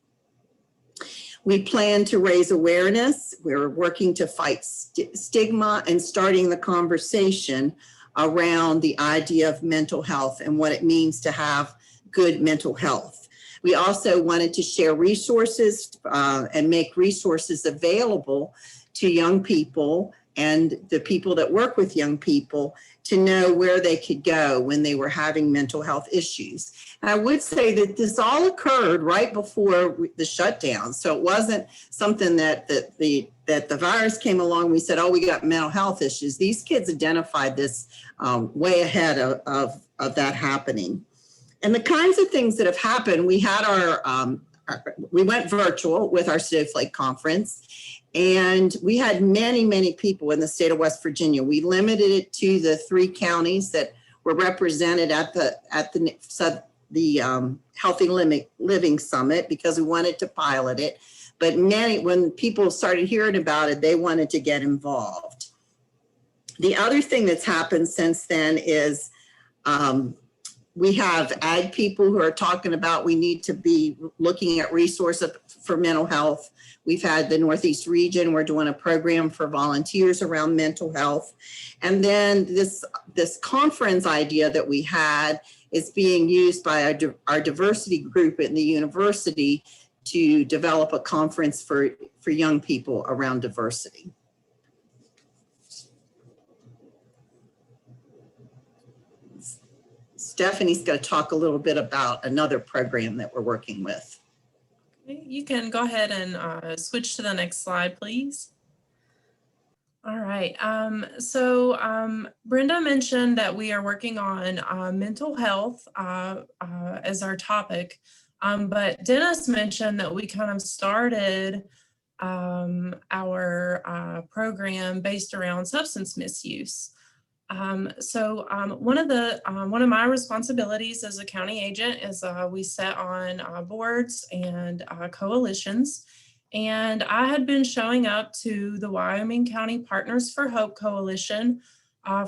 We plan to raise awareness. We're working to fight stigma and starting the conversation around the idea of mental health and what it means to have good mental health. We also wanted to share resources and make resources available to young people and the people that work with young people to know where they could go when they were having mental health issues. And I would say that this all occurred right before the shutdown. So it wasn't something that the virus came along, we said, oh, we got mental health issues. These kids identified this way ahead of that happening. And the kinds of things that have happened, we had we went virtual with our Snowflake conference. And we had many, many people in the state of West Virginia. We limited it to the 3 counties that were represented at the Healthy Living Summit because we wanted to pilot it. But when people started hearing about it, they wanted to get involved. The other thing that's happened since then is We have ag people who are talking about we need to be looking at resources for mental health. We've had the Northeast region. We're doing a program for volunteers around mental health. And then this conference idea that we had is being used by our diversity group in the university to develop a conference for young people around diversity. Stephanie's going to talk a little bit about another program that we're working with. Okay, you can go ahead and switch to the next slide, please. All right, Brenda mentioned that we are working on mental health as our topic, but Dennis mentioned that we kind of started our program based around substance misuse. One of my responsibilities as a county agent is we sit on boards and coalitions. And I had been showing up to the Wyoming County Partners for Hope Coalition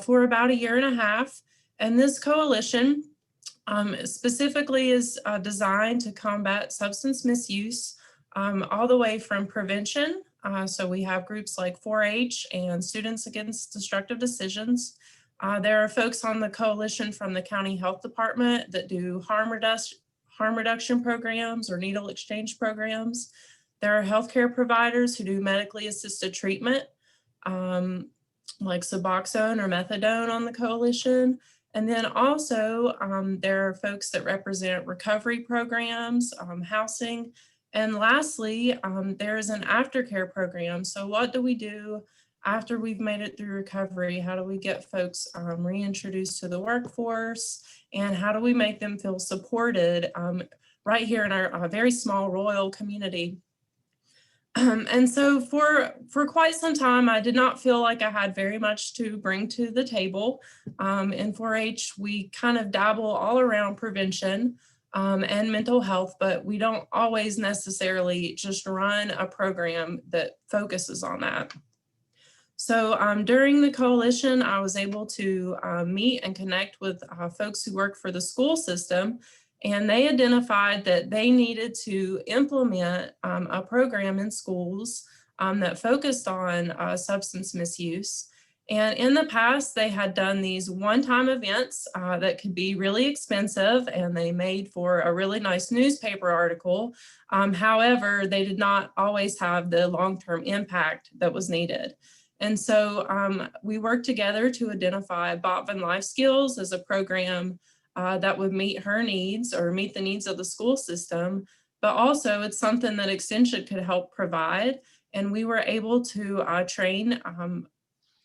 for about 1.5 years. And this coalition specifically is designed to combat substance misuse all the way from prevention. So we have groups like 4-H and Students Against Destructive Decisions. There are folks on the coalition from the county health department that do harm reduction programs or needle exchange programs. There are healthcare providers who do medically assisted treatment, like Suboxone or methadone on the coalition. And then also there are folks that represent recovery programs, housing. And lastly, there is an aftercare program. So what do we do after we've made it through recovery? How do we get folks reintroduced to the workforce? And how do we make them feel supported right here in our very small rural community? And so for quite some time, I did not feel like I had very much to bring to the table. In 4-H, we kind of dabble all around prevention and mental health, but we don't always necessarily just run a program that focuses on that. So during the coalition, I was able to meet and connect with folks who work for the school system, and they identified that they needed to implement a program in schools that focused on substance misuse. And in the past, they had done these one-time events that could be really expensive, and they made for a really nice newspaper article. However, they did not always have the long-term impact that was needed. And so we worked together to identify Botvan Life Skills as a program that would meet her needs or meet the needs of the school system, but also it's something that Extension could help provide. And we were able to train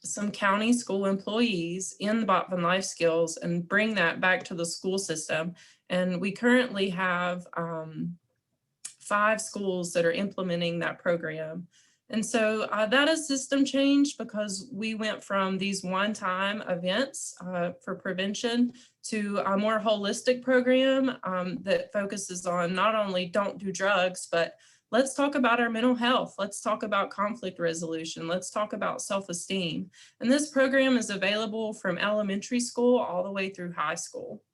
some county school employees in the Botvan Life Skills and bring that back to the school system. And we currently have 5 schools that are implementing that program. And so that is system change, because we went from these one-time events for prevention to a more holistic program that focuses on not only don't do drugs, but let's talk about our mental health. Let's talk about conflict resolution. Let's talk about self-esteem. And this program is available from elementary school all the way through high school.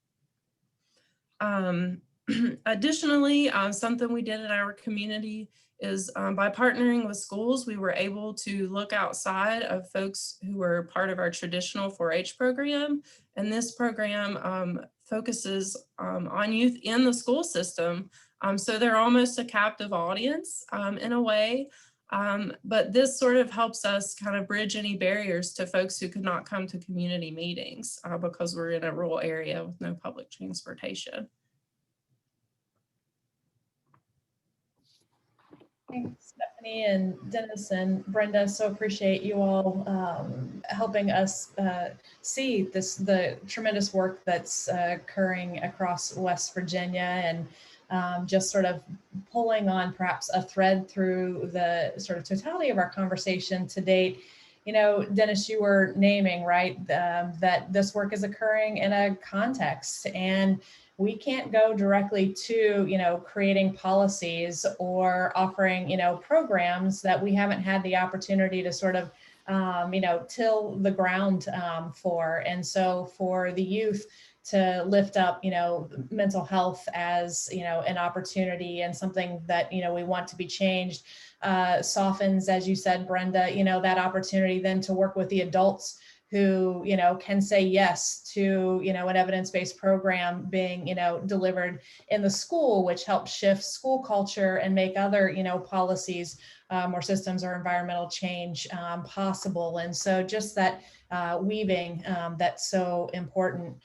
Additionally, something we did in our community is by partnering with schools, we were able to look outside of folks who were part of our traditional 4-H program. And this program focuses on youth in the school system. So they're almost a captive audience in a way. But this sort of helps us kind of bridge any barriers to folks who could not come to community meetings because we're in a rural area with no public transportation. Thanks, Stephanie and Dennis and Brenda. So appreciate you all helping us see the tremendous work that's occurring across West Virginia, and just sort of pulling on perhaps a thread through the sort of totality of our conversation to date. You know, Dennis, you were naming, right, that this work is occurring in a context, and we can't go directly to, you know, creating policies or offering, you know, programs that we haven't had the opportunity to sort of, you know, till the ground for. And so for the youth to lift up, mental health as, an opportunity and something that, we want to be changed, softens, as you said, Brenda, that opportunity then to work with the adults who, can say yes to, an evidence-based program being, delivered in the school, which helps shift school culture and make other, policies or systems or environmental change possible. And so just that weaving, that's so important.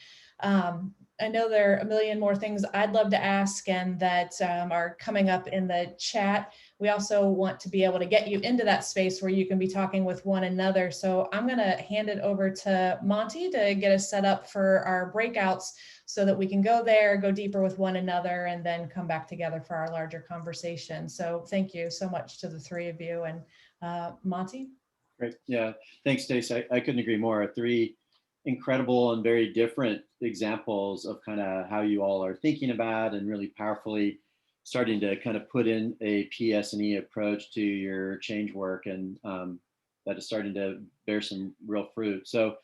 I know there are a million more things I'd love to ask and that are coming up in the chat. We also want to be able to get you into that space where you can be talking with one another. So I'm going to hand it over to Monty to get us set up for our breakouts so that we can go there, go deeper with one another, and then come back together for our larger conversation. So thank you so much to the three of you. And Monty? Great. Yeah. Thanks, Stacey. I couldn't agree more. Three incredible and very different examples of kind of how you all are thinking about and really powerfully starting to kind of put in a PS&E approach to your change work, and that is starting to bear some real fruit. So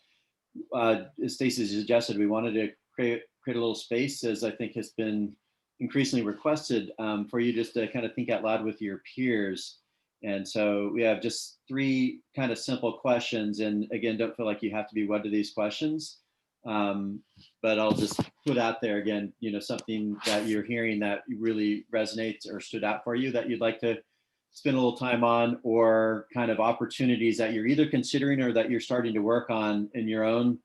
as Stacey suggested, we wanted to create a little space, as I think has been increasingly requested, for you just to kind of think out loud with your peers. And so we have just three kind of simple questions. And again, don't feel like you have to be wed to these questions. But I'll just put out there again, something that you're hearing that really resonates or stood out for you that you'd like to spend a little time on, or kind of opportunities that you're either considering or that you're starting to work on in your own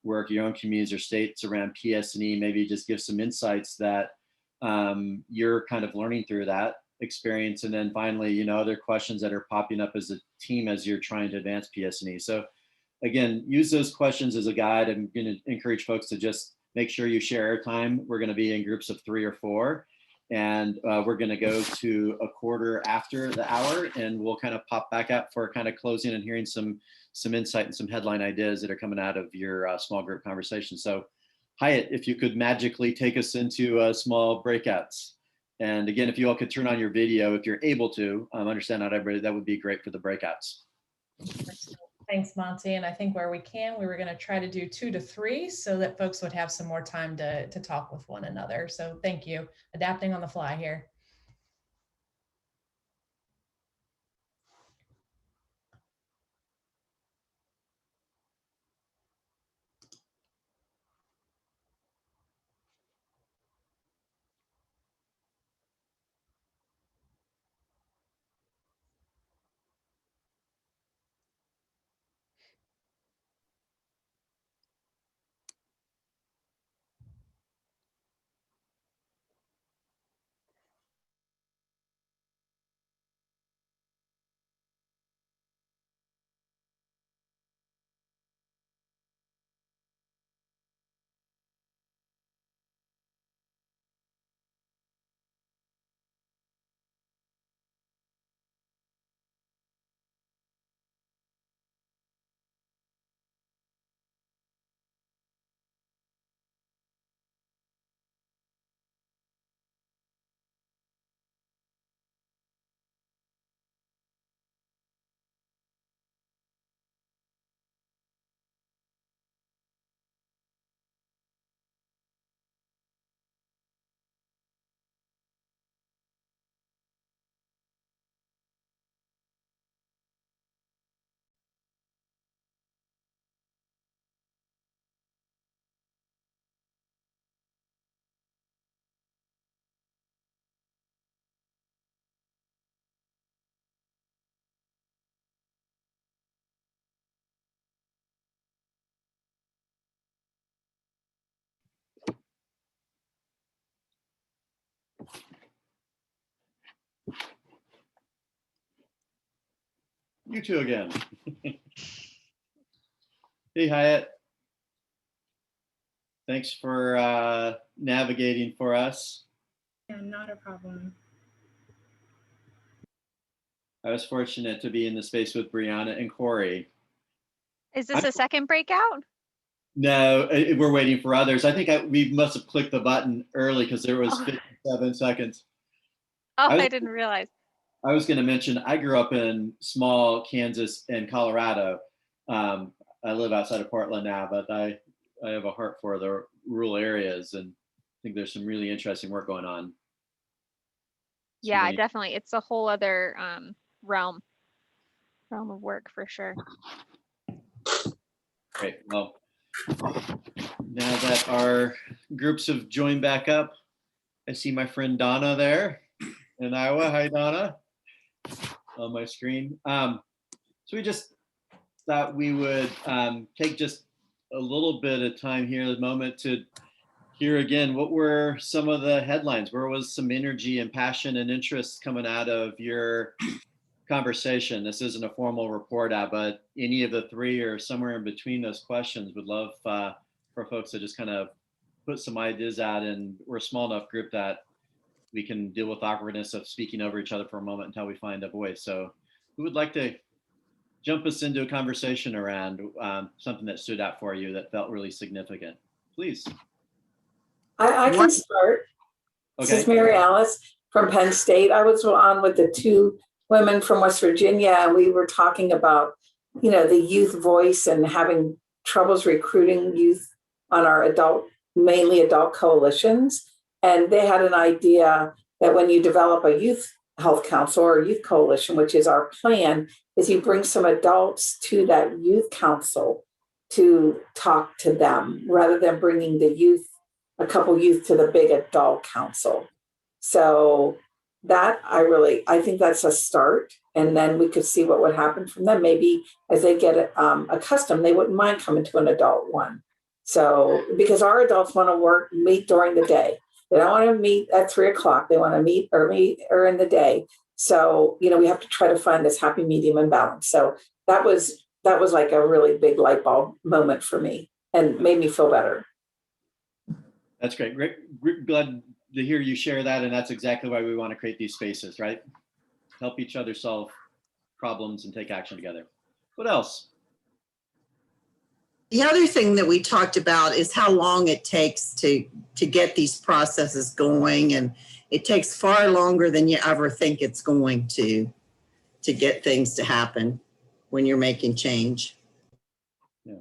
work, your own communities or states around PS&E. Maybe just give some insights that you're kind of learning through that experience. And then finally, other questions that are popping up as a team as you're trying to advance PS&E. So again, use those questions as a guide. I'm going to encourage folks to just make sure you share airtime. We're going to be in groups of 3 or 4, and we're going to go to a quarter after the hour, and we'll kind of pop back up for kind of closing and hearing some insight and some headline ideas that are coming out of your small group conversation. So Hyatt, if you could magically take us into small breakouts. And again, if you all could turn on your video, if you're able to, understand not everybody, that would be great for the breakouts. Thanks, Monty. And I think where we can, we were going to try to do 2 to 3 so that folks would have some more time to talk with one another. So thank you. Adapting on the fly here. You two again. Hey, Hyatt. Thanks for navigating for us. Yeah, not a problem. I was fortunate to be in the space with Brianna and Corey. Is this a second breakout? No, we're waiting for others. I think we must have clicked the button early because there was 57 seconds. Oh, I didn't realize. I was going to mention, I grew up in small Kansas and Colorado. I live outside of Portland now, but I I have a heart for the rural areas, and I think there's some really interesting work going on. It's Yeah, really definitely. It's a whole other realm of work for sure. great. Well, now that our groups have joined back up, I see my friend Donna there in Iowa. Hi, Donna, on my screen. So we just thought we would take just a little bit of time here, a moment to hear again, what were some of the headlines? Where was some energy and passion and interest coming out of your conversation? This isn't a formal report out, but any of the three or somewhere in between those questions, would love for folks to just kind of put some ideas out. And we're a small enough group that we can deal with awkwardness of speaking over each other for a moment until we find a voice. So who would like to jump us into a conversation around something that stood out for you that felt really significant? Please. I can start. This is Okay. Mary Alice from Penn State. I was on with the two women from West Virginia, and we were talking about, the youth voice and having troubles recruiting youth on our mainly adult coalitions. And they had an idea that when you develop a youth health council or youth coalition, which is our plan, is you bring some adults to that youth council to talk to them rather than bringing a couple youth to the big adult council. So that I think that's a start. And then we could see what would happen from them. Maybe as they get accustomed, they wouldn't mind coming to an adult one. So, because our adults want to meet during the day. They don't want to meet at 3:00. They want to meet or in the day. So, we have to try to find this happy medium and balance. So that was like a really big light bulb moment for me and made me feel better. That's great. Glad to hear you share that. And that's exactly why we want to create these spaces, right? Help each other solve problems and take action together. What else? The other thing that we talked about is how long it takes to get these processes going. And it takes far longer than you ever think it's going to get things to happen when you're making change. Yeah.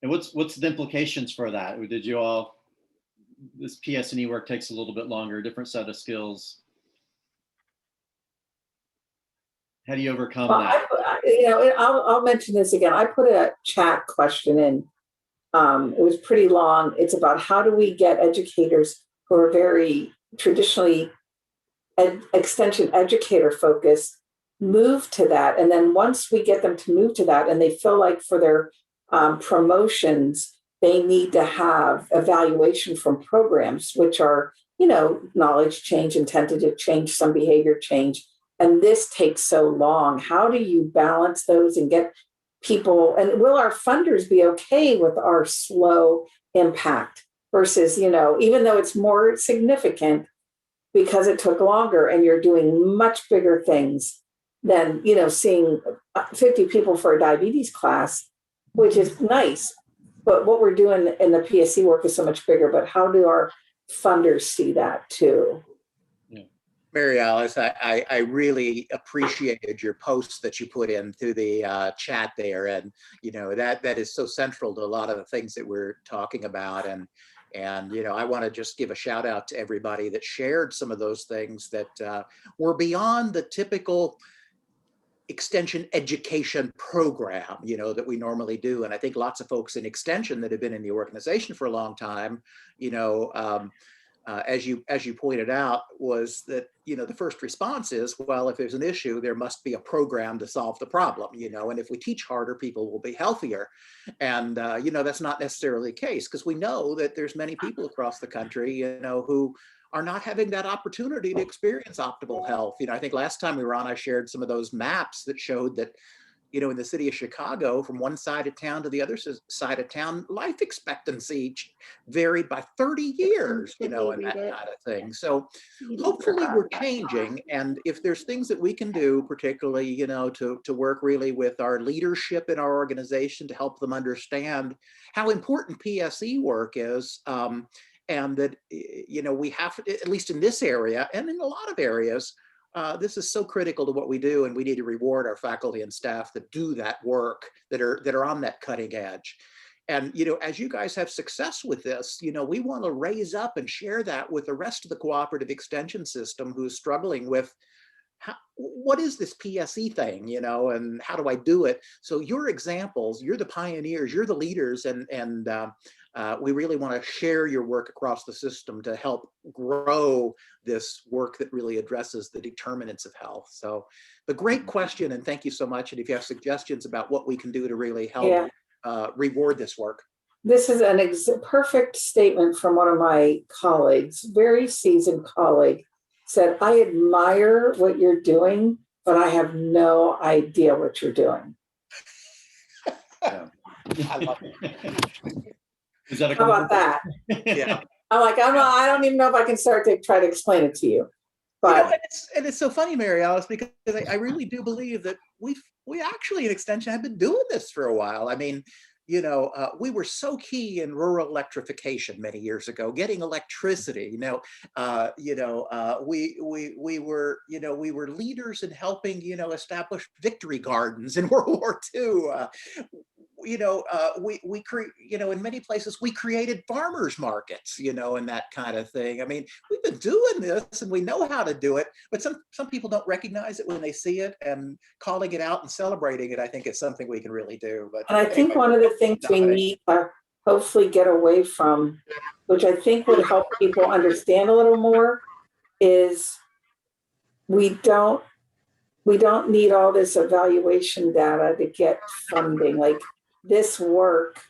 And what's the implications for that? Did you all, this PSE work takes a little bit longer, different set of skills. How do you overcome that? I'll mention this again. I put a chat question in. It was pretty long. It's about how do we get educators who are very traditionally extension educator focused move to that. And then once we get them to move to that and they feel like for their promotions, they need to have evaluation from programs, which are, knowledge change, intended change, some behavior change. And this takes so long. How do you balance those and get people, and will our funders be okay with our slow impact versus, even though it's more significant because it took longer and you're doing much bigger things than, seeing 50 people for a diabetes class, which is nice. But what we're doing in the PSE work is so much bigger. But how do our funders see that too? Mary Alice, I really appreciated your posts that you put in through the chat there. And, that is so central to a lot of the things that we're talking about. And I want to just give a shout out to everybody that shared some of those things that were beyond the typical extension education program, that we normally do. And I think lots of folks in extension that have been in the organization for a long time, as you pointed out, was that, the first response is, well, if there's an issue, there must be a program to solve the problem, and if we teach harder, people will be healthier. And, that's not necessarily the case, because we know that there's many people across the country, who are not having that opportunity to experience optimal health. I think last time we were on, I shared some of those maps that showed that, in the city of Chicago, from one side of town to the other side of town, life expectancy varied by 30 years, and that kind of thing. So hopefully we're changing. And if there's things that we can do, particularly, to work really with our leadership in our organization to help them understand how important PSE work is, and that, we have to, at least in this area and in a lot of areas, this is so critical to what we do, and we need to reward our faculty and staff that do that work, that are on that cutting edge. And, as you guys have success with this, we want to raise up and share that with the rest of the cooperative extension system who's struggling with what is this PSE thing, and how do I do it? So your examples, you're the pioneers, you're the leaders, and we really want to share your work across the system to help grow this work that really addresses the determinants of health. So, but great question, and thank you so much. And if you have suggestions about what we can do to really help reward this work. This is a perfect statement from one of my colleagues, very seasoned colleague, said, I admire what you're doing, but I have no idea what you're doing. I love it. Is that a How about that? Yeah. I'm like, I don't even know if I can start to try to explain it to you. But and it's so funny, Mary Alice, because I really do believe that we actually in Extension have been doing this for a while. I mean, we were so key in rural electrification many years ago, getting electricity. We were leaders in helping establish victory gardens in World War II. In many places we created farmers markets, and that kind of thing. I mean, we've been doing this and we know how to do it, but some people don't recognize it when they see it, and calling it out and celebrating it, I think it's something we can really do. But and I think one of the things we need to hopefully get away from, which I think would help people understand a little more, is we don't need all this evaluation data to get funding. Like, this work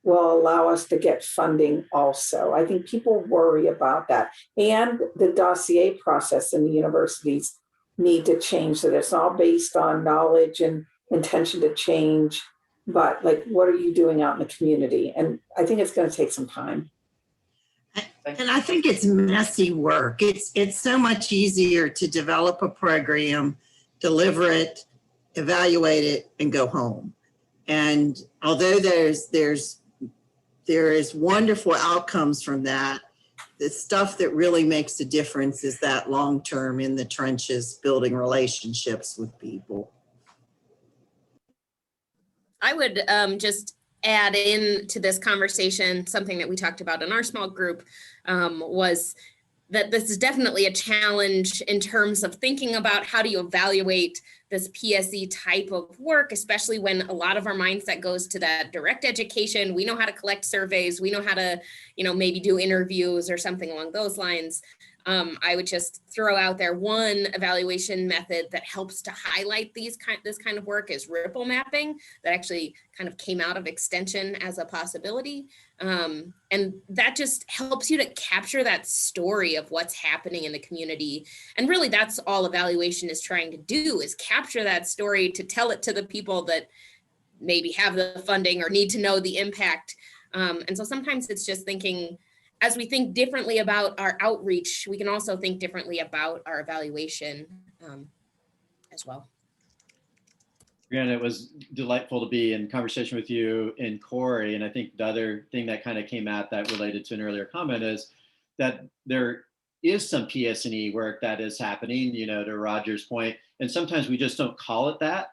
will allow us to get funding also. I think people worry about that. And the dossier process in the universities need to change, so that it's all based on knowledge and intention to change. But like, what are you doing out in the community? And I think it's going to take some time. And I think it's messy work. It's so much easier to develop a program, deliver it, evaluate it, and go home. And although there is wonderful outcomes from that, the stuff that really makes a difference is that long-term in the trenches, building relationships with people. I would just add in to this conversation something that we talked about in our small group, was that this is definitely a challenge in terms of thinking about how do you evaluate this PSE type of work, especially when a lot of our mindset goes to that direct education. We know how to collect surveys. We know how to, maybe do interviews or something along those lines. I would just throw out there one evaluation method that helps to highlight this kind of work is ripple mapping, that actually kind of came out of Extension as a possibility. And that just helps you to capture that story of what's happening in the community. And really that's all evaluation is trying to do, is capture that story to tell it to the people that maybe have the funding or need to know the impact. And so sometimes it's just thinking, as we think differently about our outreach, we can also think differently about our evaluation as well. Again, it was delightful to be in conversation with you and Corey. And I think the other thing that kind of came out that related to an earlier comment is that there is some PSE work that is happening, to Roger's point. And sometimes we just don't call it that.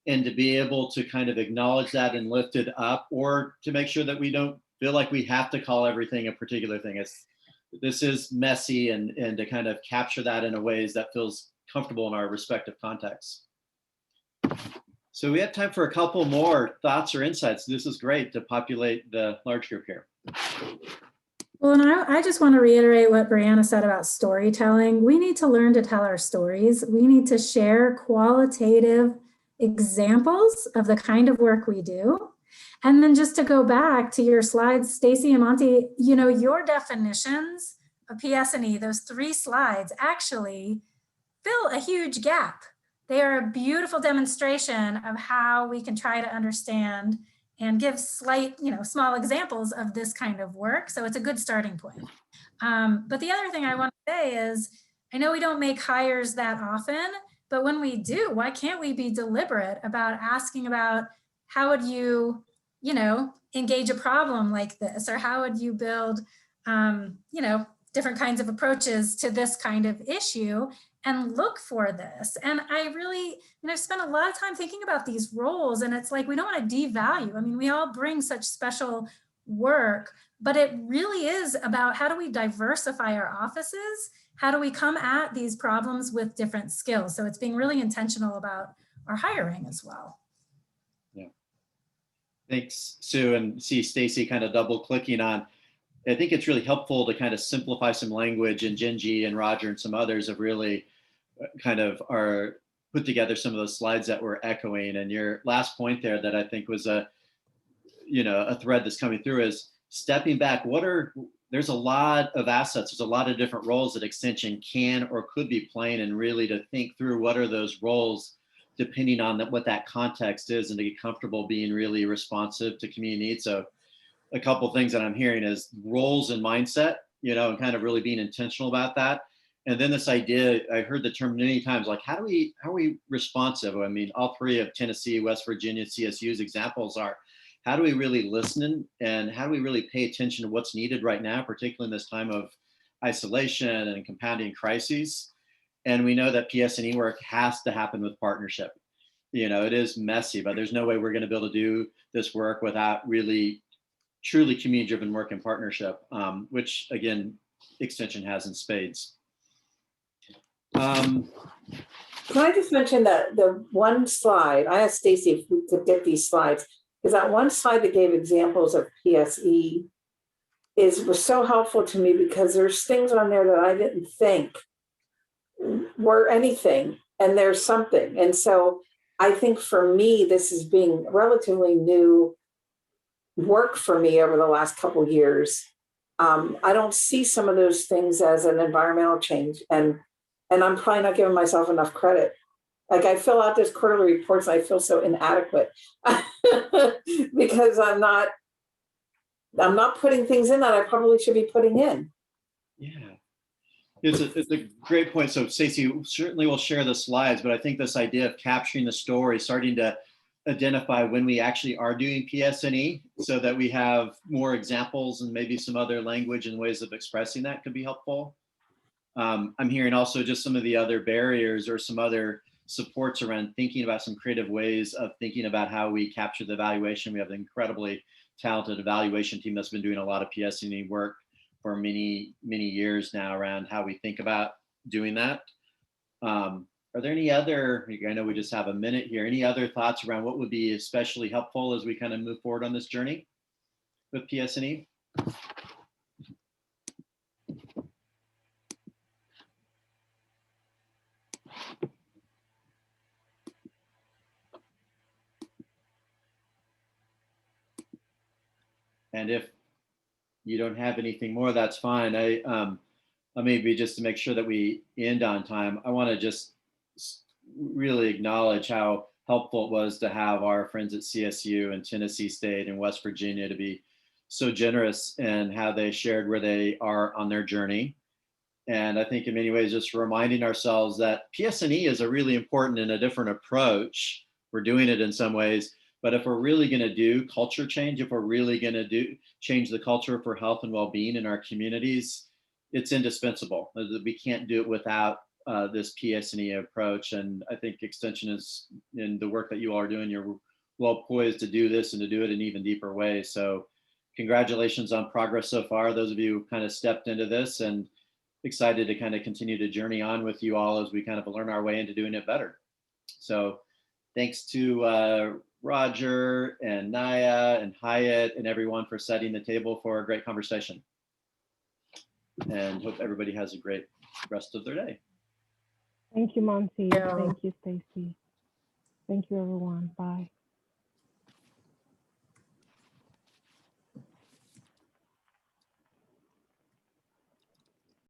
And to be able to kind of acknowledge that and lift it up, or to make sure that we don't feel like we have to call everything a particular thing. This is messy, and to kind of capture that in a ways that feels comfortable in our respective contexts. So we have time for a couple more thoughts or insights. This is great to populate the large group here. Well, and I just want to reiterate what Brianna said about storytelling. We need to learn to tell our stories. We need to share qualitative examples of the kind of work we do. And then just to go back to your slides, Stacy and Monty, your definitions of PSE, those 3 slides actually fill a huge gap. They are a beautiful demonstration of how we can try to understand and give slight, small examples of this kind of work. So it's a good starting point. But the other thing I want to say is, I know we don't make hires that often, but when we do, why can't we be deliberate about asking about how would you, engage a problem like this, or how would you build, different kinds of approaches to this kind of issue, and look for this. And I really, spent a lot of time thinking about these roles, and it's like, we don't want to devalue. I mean, we all bring such special work, but it really is about how do we diversify our offices? How do we come at these problems with different skills? So it's being really intentional about our hiring as well. Yeah. Thanks, Sue, and see Stacy kind of double clicking on. I think it's really helpful to kind of simplify some language, and Genji and Roger and some others have really kind of are put together some of those slides that we're echoing. And your last point there that I think was a thread that's coming through is stepping back. There's a lot of assets. There's a lot of different roles that Extension can or could be playing, and really to think through what are those roles depending on what that context is, and to get comfortable being really responsive to community needs. So a couple of things that I'm hearing is roles and mindset, and kind of really being intentional about that. And then this idea, I heard the term many times, like how are we responsive? I mean, all three of Tennessee, West Virginia, CSU's examples are, how do we really listen, and how do we really pay attention to what's needed right now, particularly in this time of isolation and compounding crises? And we know that PSE work has to happen with partnership. It is messy, but there's no way we're going to be able to do this work without really truly community-driven work in partnership, which again, Extension has in spades. Can I just mention that the one slide, I asked Stacy if we could get these slides, because that one slide that gave examples of PSE was so helpful to me, because there's things on there that I didn't think were anything, and there's something. And so I think for me, this is being relatively new work for me over the last couple of years. I don't see some of those things as an environmental change, and I'm probably not giving myself enough credit. Like, I fill out this quarterly reports, and I feel so inadequate because I'm not putting things in that I probably should be putting in. Yeah, it's a great point. So Stacey certainly will share the slides, but I think this idea of capturing the story, starting to identify when we actually are doing PSE, so that we have more examples and maybe some other language and ways of expressing that could be helpful. I'm hearing also just some of the other barriers or some other supports around thinking about some creative ways of thinking about how we capture the evaluation. We have an incredibly talented evaluation team that's been doing a lot of PSE work for many, many years now around how we think about doing that. Are there any other, I know we just have a minute here, any other thoughts around what would be especially helpful as we kind of move forward on this journey with PSE? And if you don't have anything more, that's fine. I maybe just to make sure that we end on time, I want to just really acknowledge how helpful it was to have our friends at CSU and Tennessee State and West Virginia to be so generous in how they shared where they are on their journey. And I think in many ways, just reminding ourselves that PSE is a really important and a different approach. We're doing it in some ways, but if we're really going to do culture change, if we're really going to change the culture for health and well-being in our communities, it's indispensable. We can't do it without this PSE approach. And I think Extension is, in the work that you all are doing, you're well poised to do this and to do it in even deeper ways. So congratulations on progress so far, those of you who kind of stepped into this, and excited to kind of continue to journey on with you all as we kind of learn our way into doing it better. So thanks to Roger and Naya and Hyatt and everyone for setting the table for a great conversation. And hope everybody has a great rest of their day. Thank you, Monty. Thank you, Stacy. Thank you, everyone. Bye.